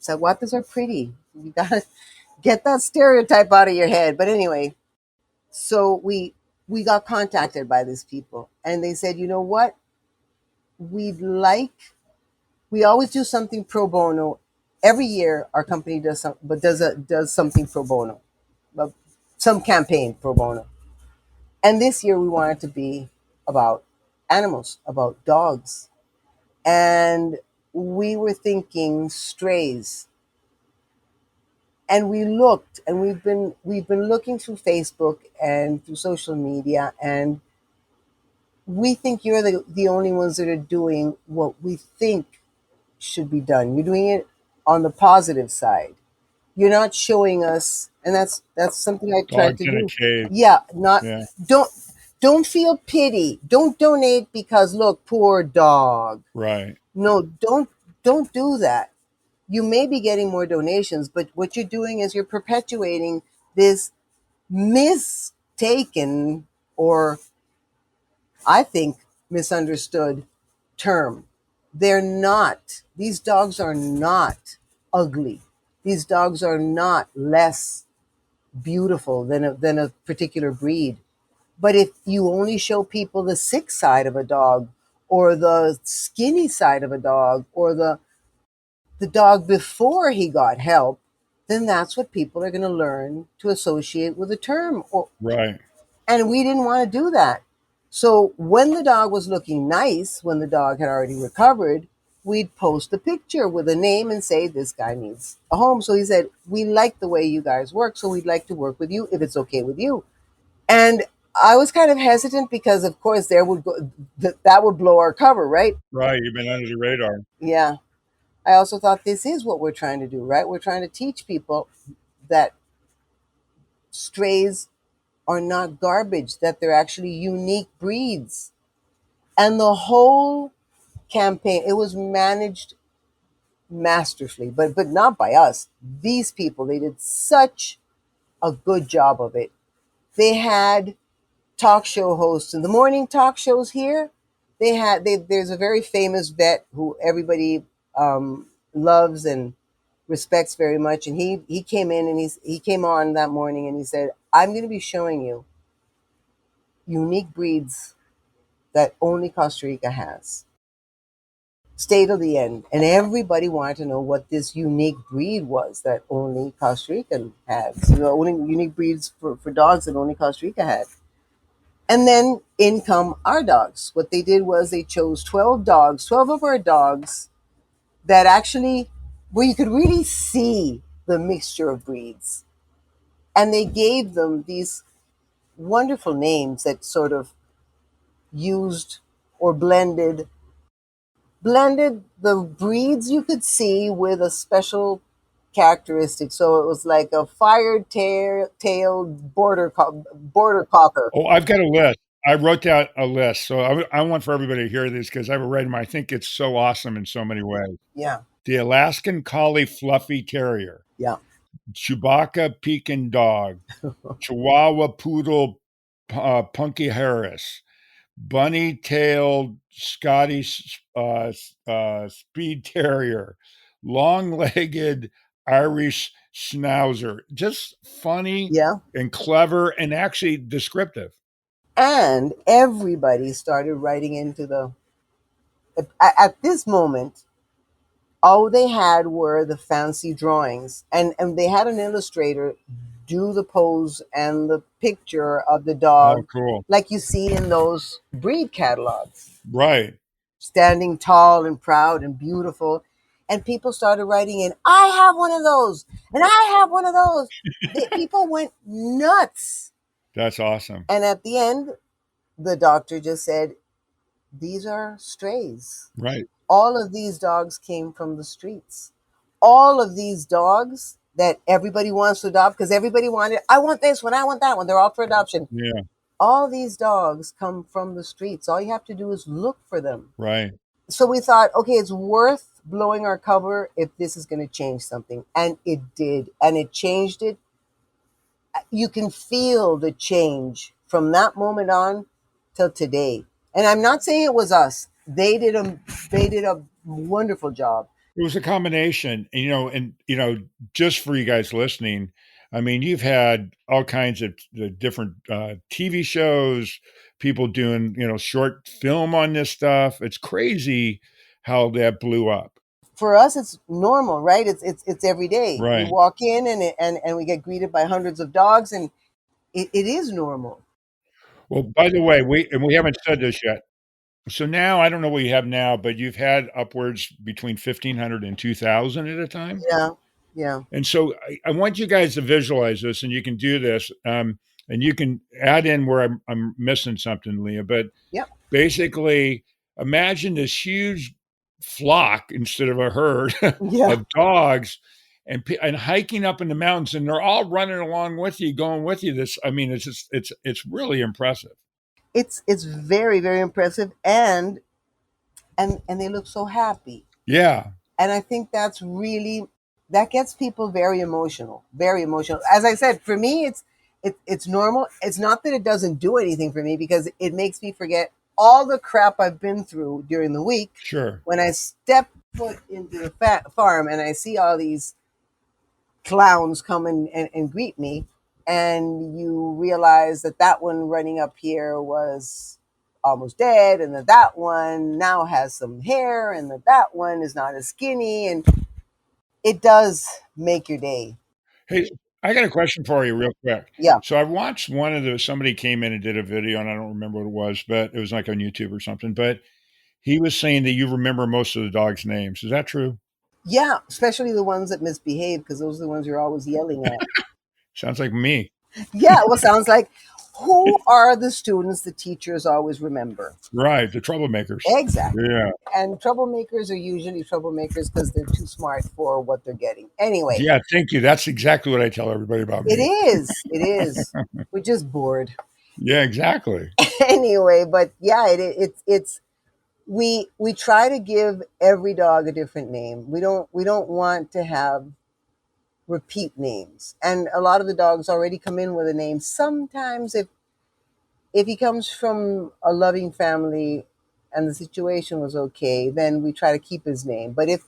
Zaguates are pretty. You gotta get that stereotype out of your head. But anyway, so we got contacted by these people, and they said, "You know what? We'd like we always do something pro bono. Every year our company does something pro bono, but some campaign pro bono. And this year we want it to be about animals, about dogs. And we were thinking strays. And we looked, and we've been looking through Facebook and through social media, and we think you're the only ones that are doing what we think should be done. You're doing it on the positive side. You're not showing us, and that's something I tried Dogs to in a do. cage. Yeah, not Yeah. don't don't feel pity. Don't donate because, look, poor dog. Right. No, don't do that. You may be getting more donations, but what you're doing is you're perpetuating this mistaken, or I think misunderstood, term. These dogs are not ugly. These dogs are not less beautiful than a particular breed. But if you only show people the sick side of a dog, or the skinny side of a dog, or the the dog before he got help, then that's what people are going to learn to associate with a term. Right. And we didn't want to do that. So when the dog was looking nice, when the dog had already recovered, we'd post a picture with a name and say, this guy needs a home. So he said, we like the way you guys work, so we'd like to work with you if it's okay with you. And I was kind of hesitant because, of course, that would blow our cover, right? Right. You've been under the radar. Yeah. I also thought this is what we're trying to do, right? We're trying to teach people that strays are not garbage, that they're actually unique breeds. And the whole campaign, it was managed masterfully, but not by us. These people, they did such a good job of it. They had talk show hosts in the morning talk shows here. There's a very famous vet who everybody loves and respects very much, and he came in and he came on that morning and he said, I'm going to be showing you unique breeds that only Costa Rica has. Stayed till the end, and everybody wanted to know what this unique breed was that only Costa Rica had. So the only unique breeds for dogs that only Costa Rica had. And then in come our dogs. What they did was they chose 12 dogs, 12 of our dogs that actually, where you could really see the mixture of breeds. And they gave them these wonderful names that sort of used or blended the breeds you could see with a special characteristic. So it was like a fire-tailed border cocker. Oh, I've got a list. I wrote down a list. So I want for everybody to hear this because I've read them. I think it's so awesome in so many ways. Yeah, The Alaskan Collie Fluffy Terrier, yeah, Chewbacca Pekin Dog, Chihuahua Poodle Punky Harris, bunny-tailed Scottish Speed Terrier, long-legged Irish Schnauzer. Just funny yeah. and clever and actually descriptive. And everybody started writing into at this moment, all they had were the fancy drawings, and they had an illustrator do the pose and the picture of the Oh, dog cool. like you see in those breed catalogs, Right. standing tall and proud and beautiful. And people started writing in, I have one of those, and I have one of those. People went nuts. That's awesome. And at the end, the doctor just said, these are strays. Right. All of these dogs came from the streets. All of these dogs that everybody wants to adopt, because everybody wanted, I want this one, I want that one. They're all for adoption. Yeah. All these dogs come from the streets. All you have to do is look for them. Right. So we thought, okay, it's worth blowing our cover if this is going to change something. And it did. And it changed it. You can feel the change from that moment on till today. And I'm not saying it was us. They did a wonderful job. It was a combination, and just for you guys listening, I mean, you've had all kinds of different TV shows, people doing, short film on this stuff. It's crazy how that blew up. For us, it's normal, right? It's every day. We Right. walk in and we get greeted by hundreds of dogs, and it is normal. Well, by the way, we haven't said this yet. So now I don't know what you have now, but you've had upwards between 1,500 and 2,000 at a time. Yeah, yeah, And so I want you guys to visualize this, and you can do this, and you can add in where I'm missing something, Leah. But yep, basically, imagine this huge flock instead of a herd yeah. of dogs, and hiking up in the mountains, and they're all running along with you, going with you. I mean, it's really impressive. It's very, very impressive, and they look so happy. Yeah, And I think that gets people very emotional, very emotional. As I said, for me, it's normal. It's not that it doesn't do anything for me, because it makes me forget all the crap I've been through during the week. sure. When I step foot into the farm and I see all these clowns come and greet me, and you realize that one running up here was almost dead, and that one now has some hair, and that one is not as skinny, and It does make your day. Hey, I got a question for you real quick. Yeah. So I've watched one of those somebody came in and did a video, and I don't remember what it was, but it was like on YouTube or something, but he was saying that you remember most of the dogs' names. Is that true? Yeah, especially the ones that misbehave because those are the ones you're always yelling at. Sounds like me. Yeah, well, sounds like who are the students the teachers always remember? Right, the troublemakers. Exactly. Yeah. And troublemakers are usually troublemakers because they're too smart for what they're getting. Anyway, Yeah, thank you. That's exactly what I tell everybody about it me. is. It is. We're just bored. Yeah, exactly. Anyway, but yeah, it's we try to give every dog a different name. We don't want to have repeat names. And a lot of the dogs already come in with a name. Sometimes if he comes from a loving family and the situation was okay, then we try to keep his name. But if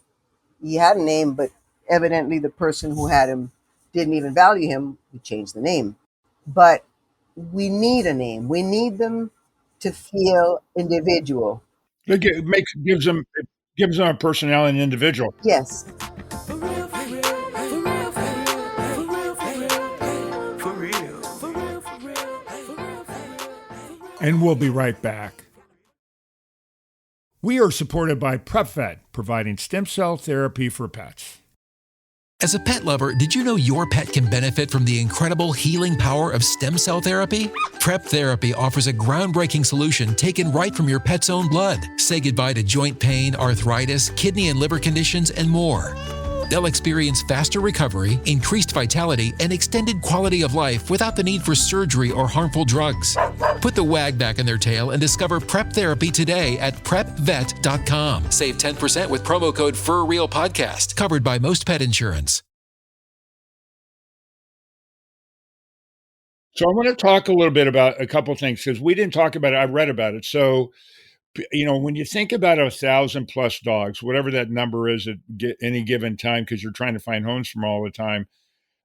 he had a name, but evidently the person who had him didn't even value him, we change the name. But we need a name. We need them to feel individual. It makes gives them a personality and individual. Yes. For real, for real, for real, for real, for real, for real, for real, for real, for real, for real. And we'll be right back. We are supported by PrepVet, providing stem cell therapy for pets. As a pet lover, did you know your pet can benefit from the incredible healing power of stem cell therapy? Prep Therapy offers a groundbreaking solution taken right from your pet's own blood. Say goodbye to joint pain, arthritis, kidney and liver conditions, and more. They'll experience faster recovery, increased vitality, and extended quality of life without the need for surgery or harmful drugs. Put the wag back in their tail and discover Prep Therapy today at prepvet.com. Save 10% with promo code FurRealPodcast, covered by most pet insurance. So I want to talk a little bit about a couple things because we didn't talk about it. I read about it. So, when you think about 1,000+ dogs, whatever that number is at any given time, because you're trying to find homes from all the time,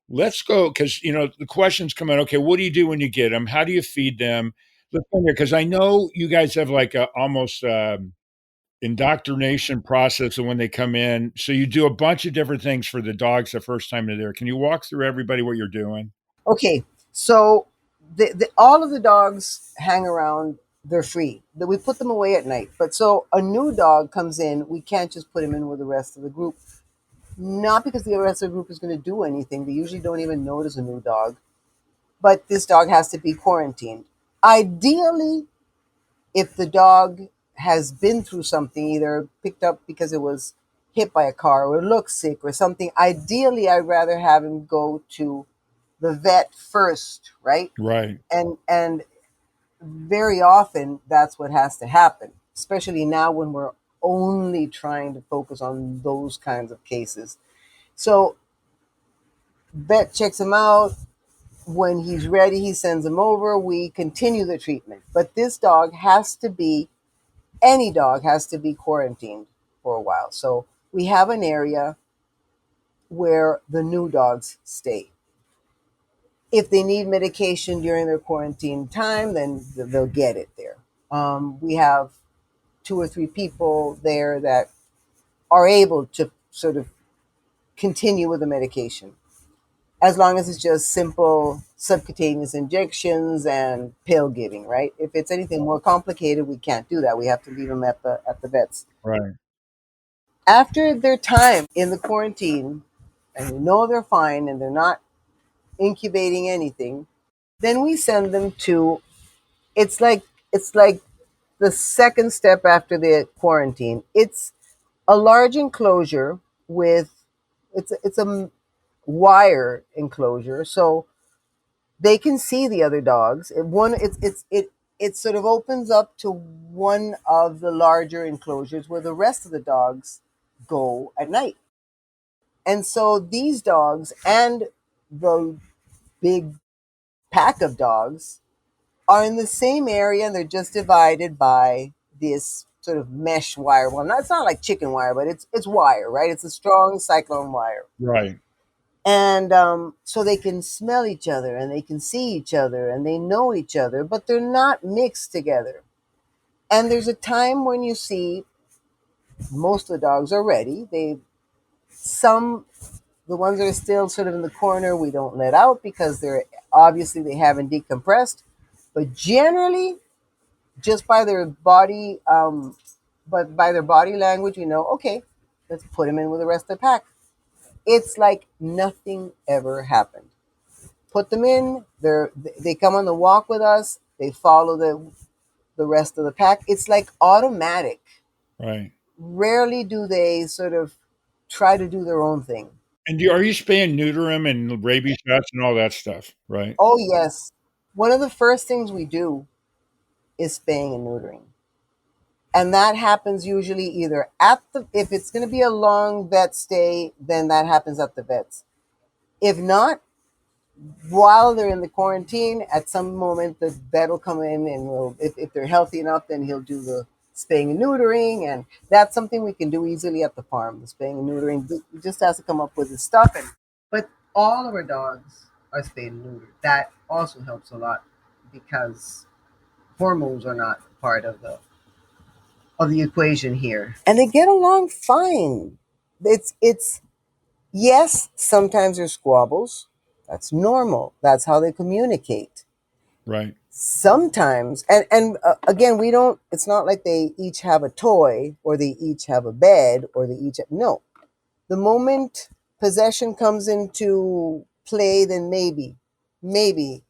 let's go because the questions come out. Okay, what do you do when you get them? How do you feed them? Let's go here because I know you guys have like a almost indoctrination process of when they come in. So you do a bunch of different things for the dogs the first time they're there. Can you walk through everybody what you're doing? Okay, so all of the dogs hang around. They're free. We put them away at night. But so a new dog comes in, we can't just put him in with the rest of the group. Not because the rest of the group is going to do anything. They usually don't even notice a new dog. But this dog has to be quarantined. Ideally, if the dog has been through something, either picked up because it was hit by a car or looks sick or something, ideally I'd rather have him go to the vet first, right? Right. And very often that's what has to happen, especially now when we're only trying to focus on those kinds of cases. So vet checks him out. When he's ready, he sends him over. We continue the treatment. But this dog has to be, any dog has to be quarantined for a while. So we have an area where the new dogs stay. If they need medication during their quarantine time, then they'll get it there. We have 2 or 3 people there that are able to sort of continue with the medication, as long as it's just simple subcutaneous injections and pill giving, right? If it's anything more complicated, we can't do that. We have to leave them at the vets. Right. After their time in the quarantine, and we know they're fine and they're not incubating anything, then we send them to, it's like the second step after the quarantine. It's a large enclosure with, it's a wire enclosure, so they can see the other dogs. It sort of opens up to one of the larger enclosures where the rest of the dogs go at night. And so these dogs and the big pack of dogs are in the same area, and they're just divided by this sort of mesh wire. Well, it's not like chicken wire, but it's wire, right? It's a strong cyclone wire. Right. And so they can smell each other and they can see each other and they know each other, but they're not mixed together. And there's a time when you see most of the dogs are ready. Some, the ones that are still sort of in the corner, we don't let out because they're obviously they haven't decompressed. But generally, just by their body, but by their body language, we know, okay, let's put them in with the rest of the pack. It's like nothing ever happened. Put them in. They come on the walk with us. They follow the rest of the pack. It's like automatic. Right. Rarely do they sort of try to do their own thing. And are you spaying neuter them and rabies shots and all that stuff? Right. Oh yes, one of the first things we do is spaying and neutering, and that happens usually either at the, if it's going to be a long vet stay, then that happens at the vets. If not, while they're in the quarantine, at some moment the vet will come in and will, if they're healthy enough, then he'll do the spaying and neutering, and that's something we can do easily at the farm. The spaying and neutering, he just has to come up with his stuff, and but all of our dogs are spayed and neutered. That also helps a lot because hormones are not part of the equation here, and they get along fine. It's yes, sometimes there's squabbles. That's normal. That's how they communicate. Right. Sometimes, and again, we don't. It's not like they each have a toy or they each have a bed or they each no. The moment possession comes into play, then maybe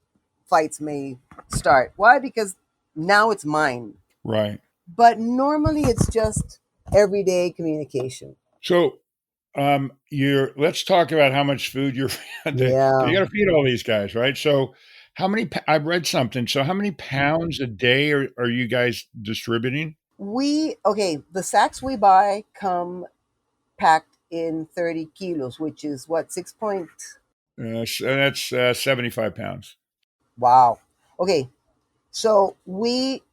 fights may start. Why? Because now it's mine. Right. But normally it's just everyday communication. So, you're let's talk about how much food you're because you Yeah. got to feed all these guys, right? So, how many? I've read something. So, how many pounds a day are you guys distributing? Okay, the sacks we buy come packed in 30 kilos, which is what, 6 point? So that's 75 pounds. Wow. Okay, so we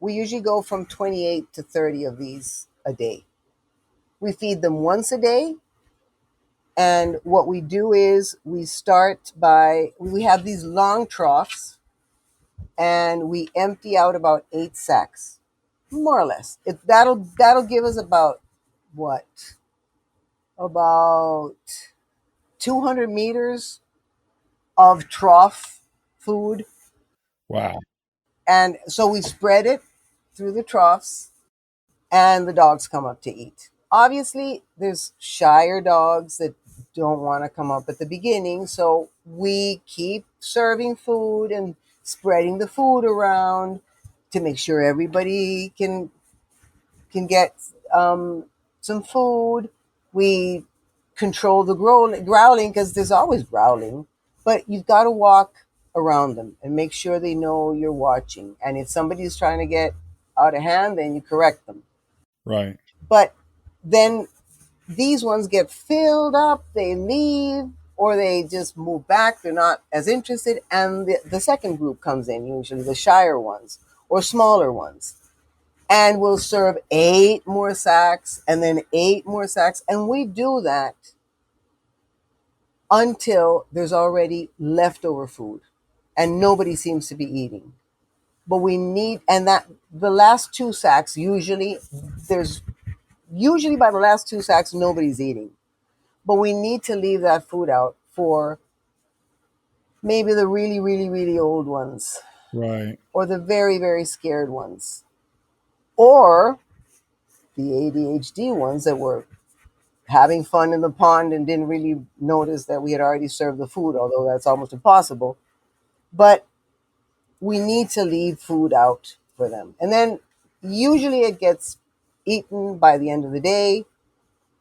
usually go from 28 to 30 of these a day. We feed them once a day. And what we do is we start by, we have these long troughs and we empty out about 8 sacks, more or less. That'll give us about what? About 200 meters of trough food. Wow. And so we spread it through the troughs and the dogs come up to eat. Obviously, there's shyer dogs that don't want to come up at the beginning, so we keep serving food and spreading the food around to make sure everybody can get some food. We control the growling because there's always growling, but you've got to walk around them and make sure they know you're watching. And if somebody's trying to get out of hand, then you correct them. Right. But then these ones get filled up, they leave, or they just move back. They're not as interested. And the second group comes in, usually the shyer ones or smaller ones. And we'll serve 8 more sacks and then 8 more sacks. And we do that until there's already leftover food and nobody seems to be eating. But we need, and that the last 2 sacks, there's usually by the last 2 sacks, nobody's eating. But we need to leave that food out for maybe the really, really, really old ones Right. or the very, very scared ones or the ADHD ones that were having fun in the pond and didn't really notice that we had already served the food, although that's almost impossible. But we need to leave food out for them. And then usually it gets eaten by the end of the day.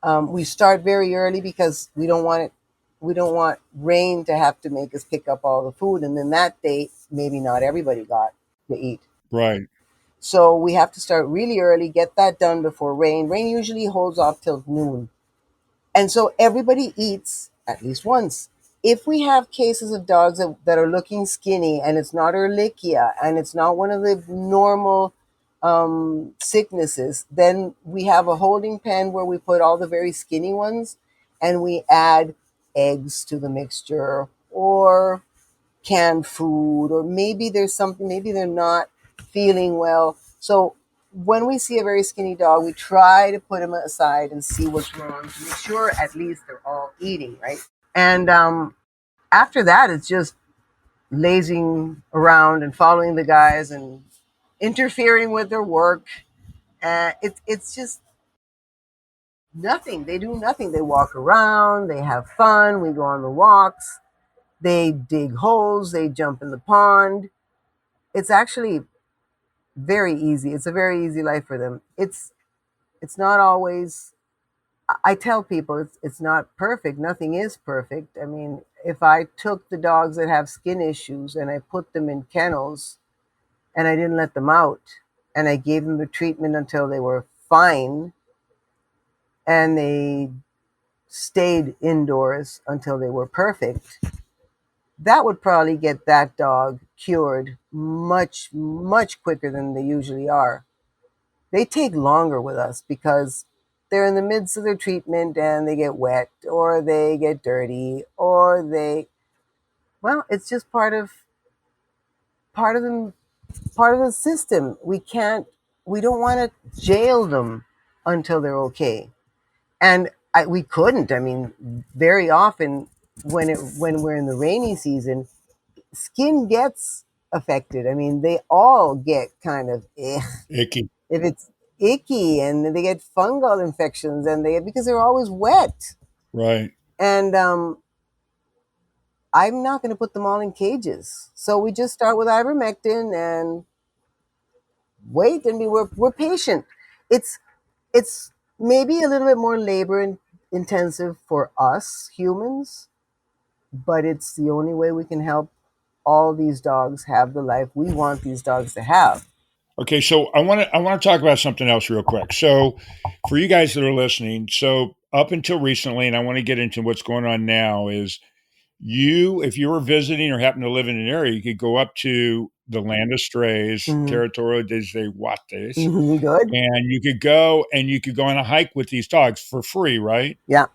We start very early because we don't want rain to have to make us pick up all the food. And then that day, maybe not everybody got to eat. Right. So we have to start really early, get that done before rain. Rain usually holds off till noon. And so everybody eats at least once. If we have cases of dogs that are looking skinny and it's not Ehrlichia and it's not one of the normal sicknesses, then we have a holding pen where we put all the very skinny ones and we add eggs to the mixture or canned food, or maybe there's something, maybe they're not feeling well. So when we see a very skinny dog, we try to put him aside and see what's wrong to make sure at least they're all eating, right? And after that, it's just lazing around and following the guys and interfering with their work. It's just nothing. They do nothing. They walk around, they have fun, we go on the walks, they dig holes, they jump in the pond. It's actually very easy. It's a very easy life for them. It's not always, I tell people it's not perfect. Nothing is perfect. I mean, if I took the dogs that have skin issues and I put them in kennels and I didn't let them out and I gave them the treatment until they were fine and they stayed indoors until they were perfect, that would probably get that dog cured much, much quicker than they usually are. They take longer with us because they're in the midst of their treatment and they get wet or they get dirty or well, it's just part of the part of the system. We don't want to jail them until they're okay. And we couldn't. I mean, very often when we're in the rainy season, skin gets affected. I mean, they all get kind of Icky. if it's icky, and they get fungal infections, and they because they're always wet. Right. And I'm not going to put them all in cages, so we just start with ivermectin and wait, and we're patient. It's maybe a little bit more intensive for us humans, but it's the only way we can help all these dogs have the life we want these dogs to have. Okay, so I want to talk about something else real quick. So, for you guys that are listening, so up until recently, and I want to get into what's going on now, is if you were visiting or happen to live in an area, you could go up to the land of strays, Mm-hmm. Territorio de Zaguates, Mm-hmm. Good. and you could go on a hike with these dogs for free, right? Yeah.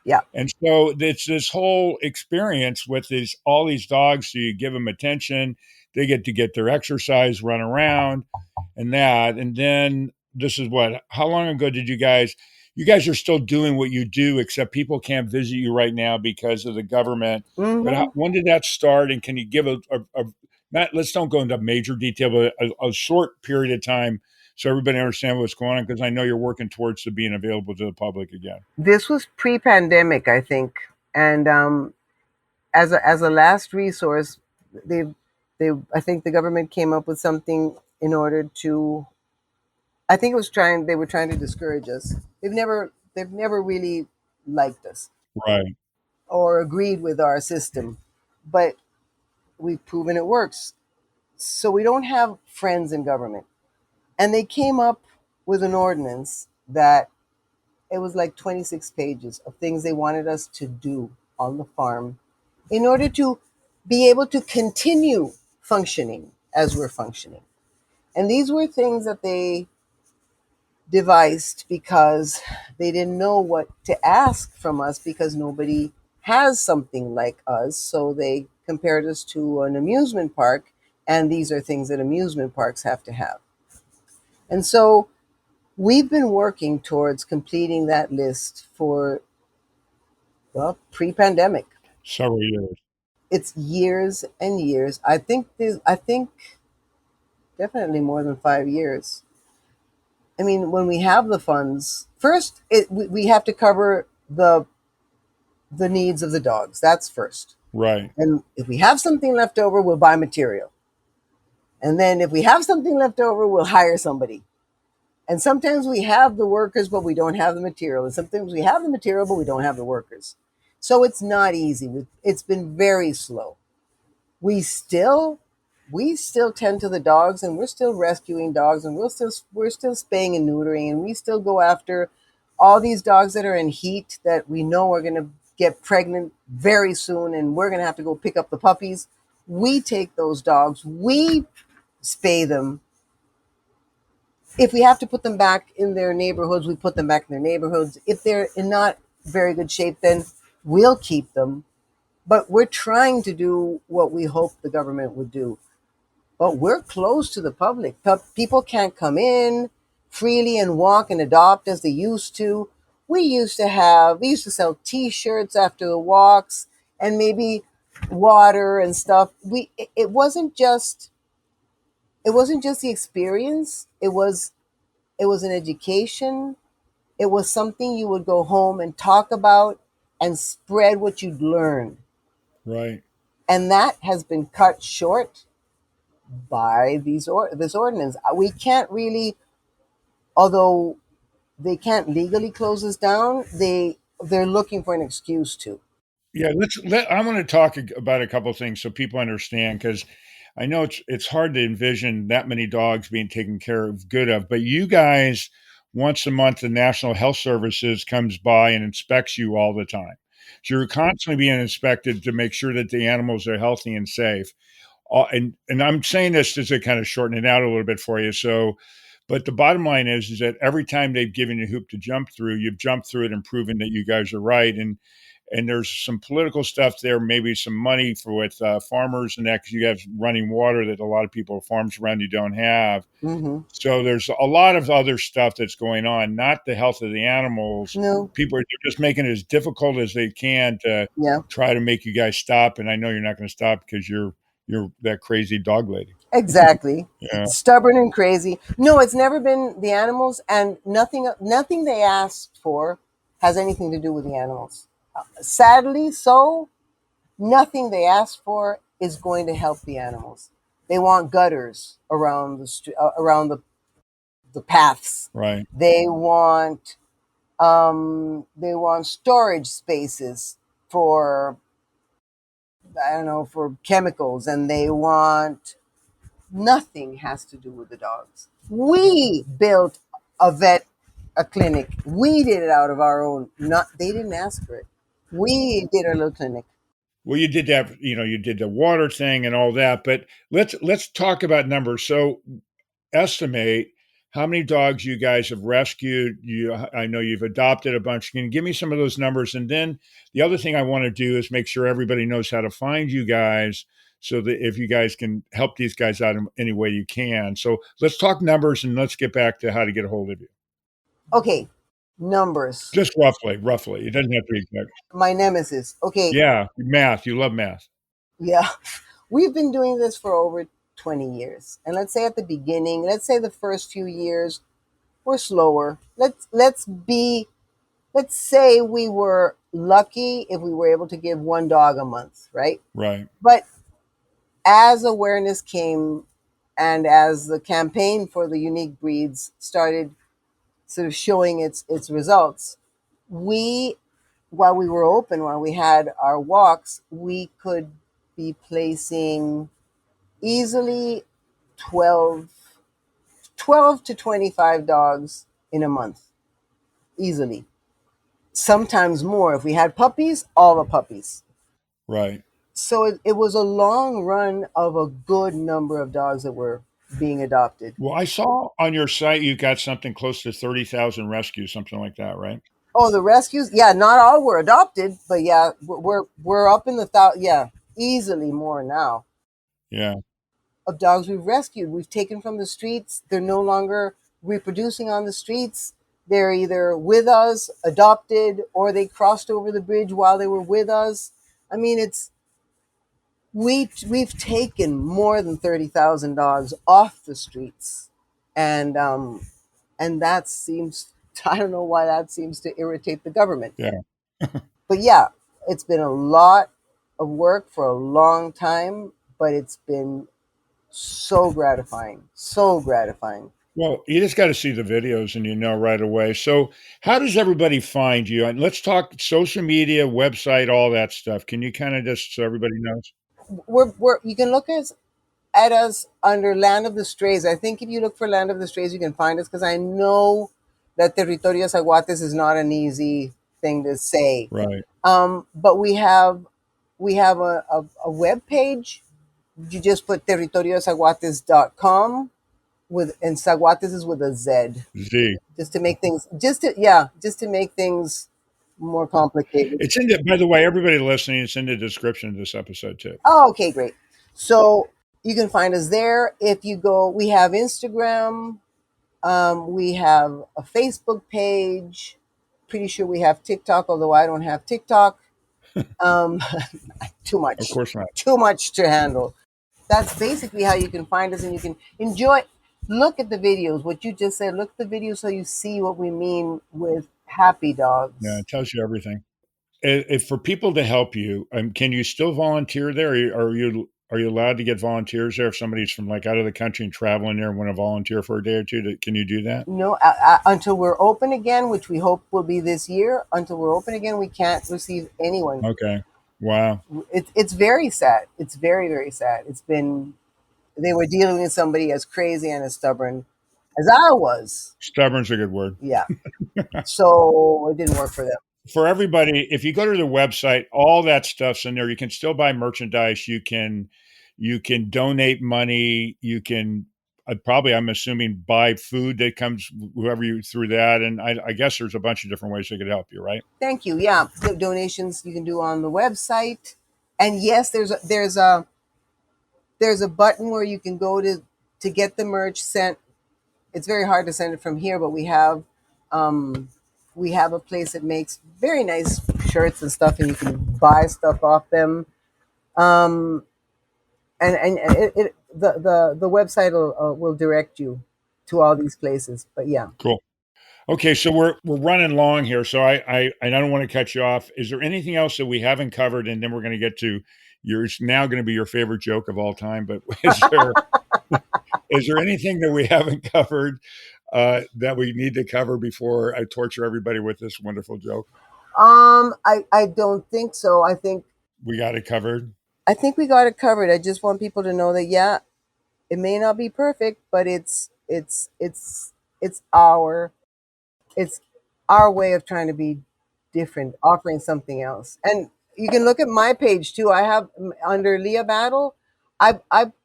Yeah. And so it's this whole experience with all these dogs. So you give them attention, they get to get their exercise, run around, and that. And then this is what? How long ago did you guys? You guys are still doing what you do, except people can't visit you right now because of the government. But Mm-hmm. when did that start? And can you give a not? Let's don't go into major detail, but a short period of time so everybody understands what's going on. Because I know you're working towards to being available to the public again. This was pre-pandemic, I think, and as a last resource, they they I think the government came up with something in order to. I think it was trying. They were trying to discourage us. They've never really liked us Right. or agreed with our system, but we've proven it works. So we don't have friends in government, and they came up with an ordinance that it was like 26 pages of things they wanted us to do on the farm in order to be able to continue functioning as we're functioning. And these were things that they devised because they didn't know what to ask from us because nobody has something like us. So they compared us to an amusement park, and these are things that amusement parks have to have. And so we've been working towards completing that list for, well, pre-pandemic. Several years. It's years and years. I think definitely more than 5 years. I mean, when we have the funds, first we have to cover the needs of the dogs. That's first. Right. And if we have something left over, we'll buy material. And then if we have something left over, we'll hire somebody. And sometimes we have the workers, but we don't have the material. And sometimes we have the material, but we don't have the workers. So it's not easy. It's been very slow. We still we still tend to the dogs, and we're still rescuing dogs, and we're still spaying and neutering, and we still go after all these dogs that are in heat that we know are going to get pregnant very soon, and we're going to have to go pick up the puppies. We take those dogs, we spay them. If we have to put them back in their neighborhoods, we put them back in their neighborhoods. If they're in not very good shape, then we'll keep them. But we're trying to do what we hope the government would do. But we're closed to the public. People can't come in. freely and walk and adopt as they used to. We used to sell T-shirts after the walks and maybe water and stuff. It wasn't just the experience. It was an education. It was something you would go home and talk about and spread what you'd learned. Right. And that has been cut short by this ordinance. We can't really, although they can't legally close us down, they're looking for an excuse to. Yeah, I want to talk about a couple of things so people understand, because I know it's hard to envision that many dogs being taken care of good of, but you guys, once a month, the National Health Services comes by and inspects you all the time. So you're constantly being inspected to make sure that the animals are healthy and safe. And I'm saying this just to kind of shorten it out a little bit for you. So, but the bottom line is that every time they've given you a hoop to jump through, you've jumped through it and proven that you guys are right. And there's some political stuff there, maybe some money for with farmers and that, because you have running water that a lot of people, farms around you, don't have. Hmm. So there's a lot of other stuff that's going on, not the health of the animals. No. People are just making it as difficult as they can to Yeah. try to make you guys stop. And I know you're not going to stop because you're that crazy dog lady. Exactly. Yeah. Stubborn and crazy. No, it's never been the animals, and nothing they asked for has anything to do with the animals. Sadly, so nothing they asked for is going to help the animals. They want gutters around around the paths. Right. They want storage spaces for, I don't know, for chemicals, and they want nothing has to do with the dogs. We built a clinic. We did it out of our own. Not they didn't ask for it. We did a little clinic. Well, you did that, you did the water thing and all that, but let's talk about numbers. So estimate how many dogs you guys have rescued. I know you've adopted a bunch. Can you give me some of those numbers? And then the other thing I want to do is make sure everybody knows how to find you guys, so that if you guys can help these guys out in any way you can. So let's talk numbers and let's get back to how to get a hold of you. Okay, numbers. Just roughly. It doesn't have to be exact. My nemesis. Okay, Yeah, math. You love math. yeah. We've been doing this for over 20 years. And let's say at the beginning, let's say the first few years were slower. Let's say we were lucky if we were able to give one dog a month, right? Right. But as awareness came and as the campaign for the unique breeds started sort of showing its results, we while we were open, while we had our walks, we could be placing easily 12, 12 to 25 dogs in a month. Easily. Sometimes more. If we had puppies, all the puppies. Right. So it was a long run of a good number of dogs that were being adopted. Well, I saw on your site you got something close to 30,000 rescues, something like that, right? Oh, the rescues? Yeah, not all were adopted, but yeah, we're up in the thousand. Yeah, easily more now Yeah. of dogs we've rescued. We've taken from the streets. They're no longer reproducing on the streets. They're either with us, adopted, or they crossed over the bridge while they were with us. I mean, we've taken more than 30,000 dogs off the streets, and that seems, I don't know why that seems to irritate the government. Yeah. But yeah, it's been a lot of work for a long time, but it's been so gratifying, so gratifying. Well, you just got to see the videos and you know right away. So, how does everybody find you? And let's talk social media, website, all that stuff. Can you kind of just so everybody knows? We're you can look at us under Land of the Strays. I think if you look for Land of the Strays, you can find us, because I know that Territorio de Zaguates is not an easy thing to say. Right. But we have a web page. You just put territoriozaguates.com, and Zaguates is with a Z, Z. just to make things more complicated. It's in the, by the way, everybody listening, it's in the description of this episode too. Oh, okay, great. So you can find us there. If you go, we have Instagram, We have a Facebook page. Pretty sure we have TikTok, although I don't have TikTok. Um, too Of much, course not. too much to handle. That's basically how you can find us, and you can enjoy. Look at the videos. What you just said. Look at the videos so you see what we mean with happy Yeah, dogs. it tells you everything. If for people to help you, can you still volunteer there? Are you allowed to get volunteers there if somebody's from like out of the country and traveling there and want to volunteer for a day or two? Can you do that? No, until we're open again, which we hope will be this year. Until we're open again, we can't receive anyone. Okay. Wow. It's very sad. It's very, very sad. It's been, they were dealing with somebody as crazy and as stubborn as I was. Stubborn's a good word. Yeah. So it didn't work for them. For everybody, if you go to their website, all that stuff's in there. You can still buy merchandise. You can donate money. You can probably, I'm assuming, buy food that comes whoever you through that. And I guess there's a bunch of different ways they could help you, right? Thank you. Yeah. The donations you can do on the website. And yes, there's a button where you can go to get the merch sent. It's very hard to send it from here, but um we have a place that makes very nice shirts and stuff, and you can buy stuff off them. Um, and the website will direct you to all these places. But yeah, Cool. Okay, so we're running long here, so I don't want to cut you off. Is there anything else that we haven't covered? And then we're going to get to yours now going to be your favorite joke of all time. But is there anything that we haven't covered that we need to cover before I torture everybody with this wonderful joke? I don't think so. We got it covered. I think we got it covered. I just want people to know that yeah, it may not be perfect, but it's it's our way of trying to be different, offering something else. And you can look at my page too. I have under Lya Battle. I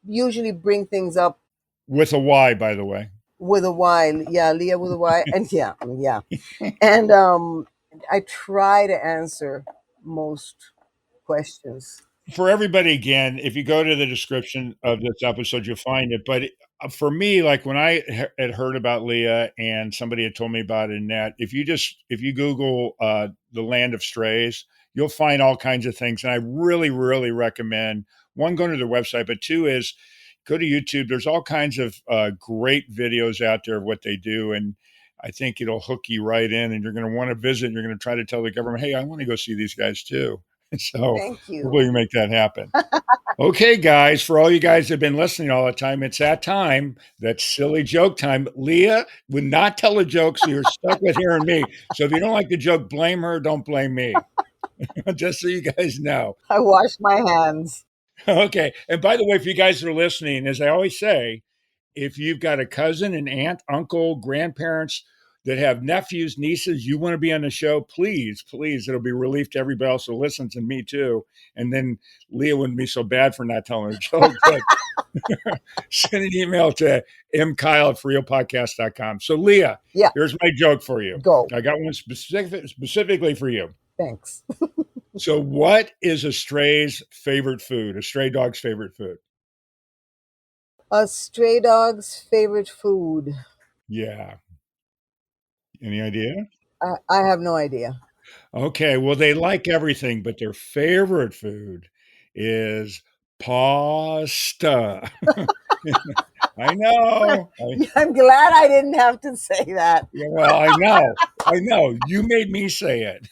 usually bring things up With a Y, by the way. with a Y. Yeah, Lya with a Y, and yeah, and I try to answer most questions. For everybody, again, if you go to the description of this episode, you'll find it. But for me, like when I had heard about Lya and somebody had told me about it in that, if you Google the land of strays, you'll find all kinds of things. And I really, really recommend one, going to their website, but two is go to YouTube. There's all kinds of great videos out there of what they do. And I think it'll hook you right in and you're going to want to visit. You're going to try to tell the government, hey, I want to go see these guys too. So Thank you. hopefully you make that happen. Okay, guys, for all you guys that have been listening all the time, it's that time, that silly joke time. Lya would not tell a joke, so you're stuck with hearing me. So if you don't like the joke, blame her, don't blame me. Just so you guys know. I wash my hands. Okay. And by the way, if you guys are listening, as I always say, if you've got a cousin, an aunt, uncle, grandparents that have nephews, nieces, you want to be on the show, please, please, it'll be relief to everybody else who listens and me too. And then Lya wouldn't be so bad for not telling a joke. But send an email to mkyle@freeopodcast.com. So Lya, Yeah. here's my joke for you. Go. I got one specifically for you. Thanks. So what is a stray's favorite food, a stray dog's favorite food? A stray dog's favorite food. Yeah. Any idea? I have no idea. Okay, well, they like everything, but their favorite food is pasta. I know. I'm glad I didn't have to say that. Yeah, well, I know. I know. You made me say it.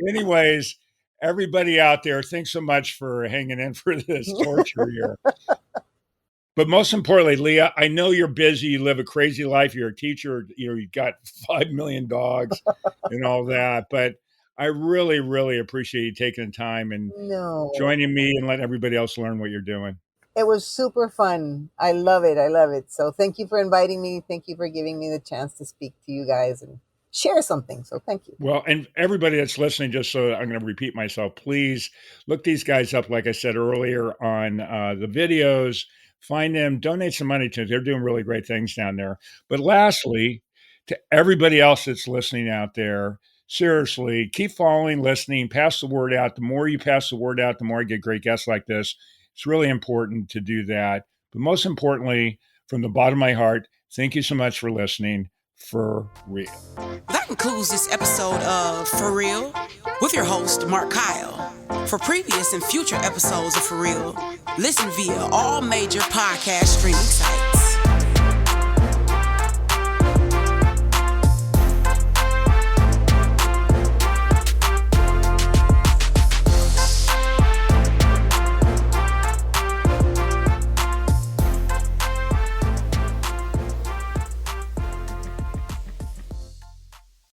Anyways, everybody out there, thanks so much for hanging in for this torture here. But most importantly, Lya, I know you're busy. You live a crazy life. You're a teacher. You've got 5 million dogs and all that. But I really, really appreciate you taking the time and No. joining me and letting everybody else learn what you're doing. It was super fun. I love it. I love it. So thank you for inviting me. Thank you for giving me the chance to speak to you guys and share something. So thank you. Well, and everybody that's listening, just so I'm going to repeat myself, please look these guys up, like I said earlier, on the videos. Find them, donate some money to them. They're doing really great things down there. But lastly, to everybody else that's listening out there, seriously, keep following, listening, pass the word out. The more you pass the word out, the more I get great guests like this. It's really important to do that. But most importantly, from the bottom of my heart, Thank you so much for listening. For real. That concludes this episode of For Real with your host, Mark Kyle. For previous and future episodes of For Real, listen via all major podcast streaming sites.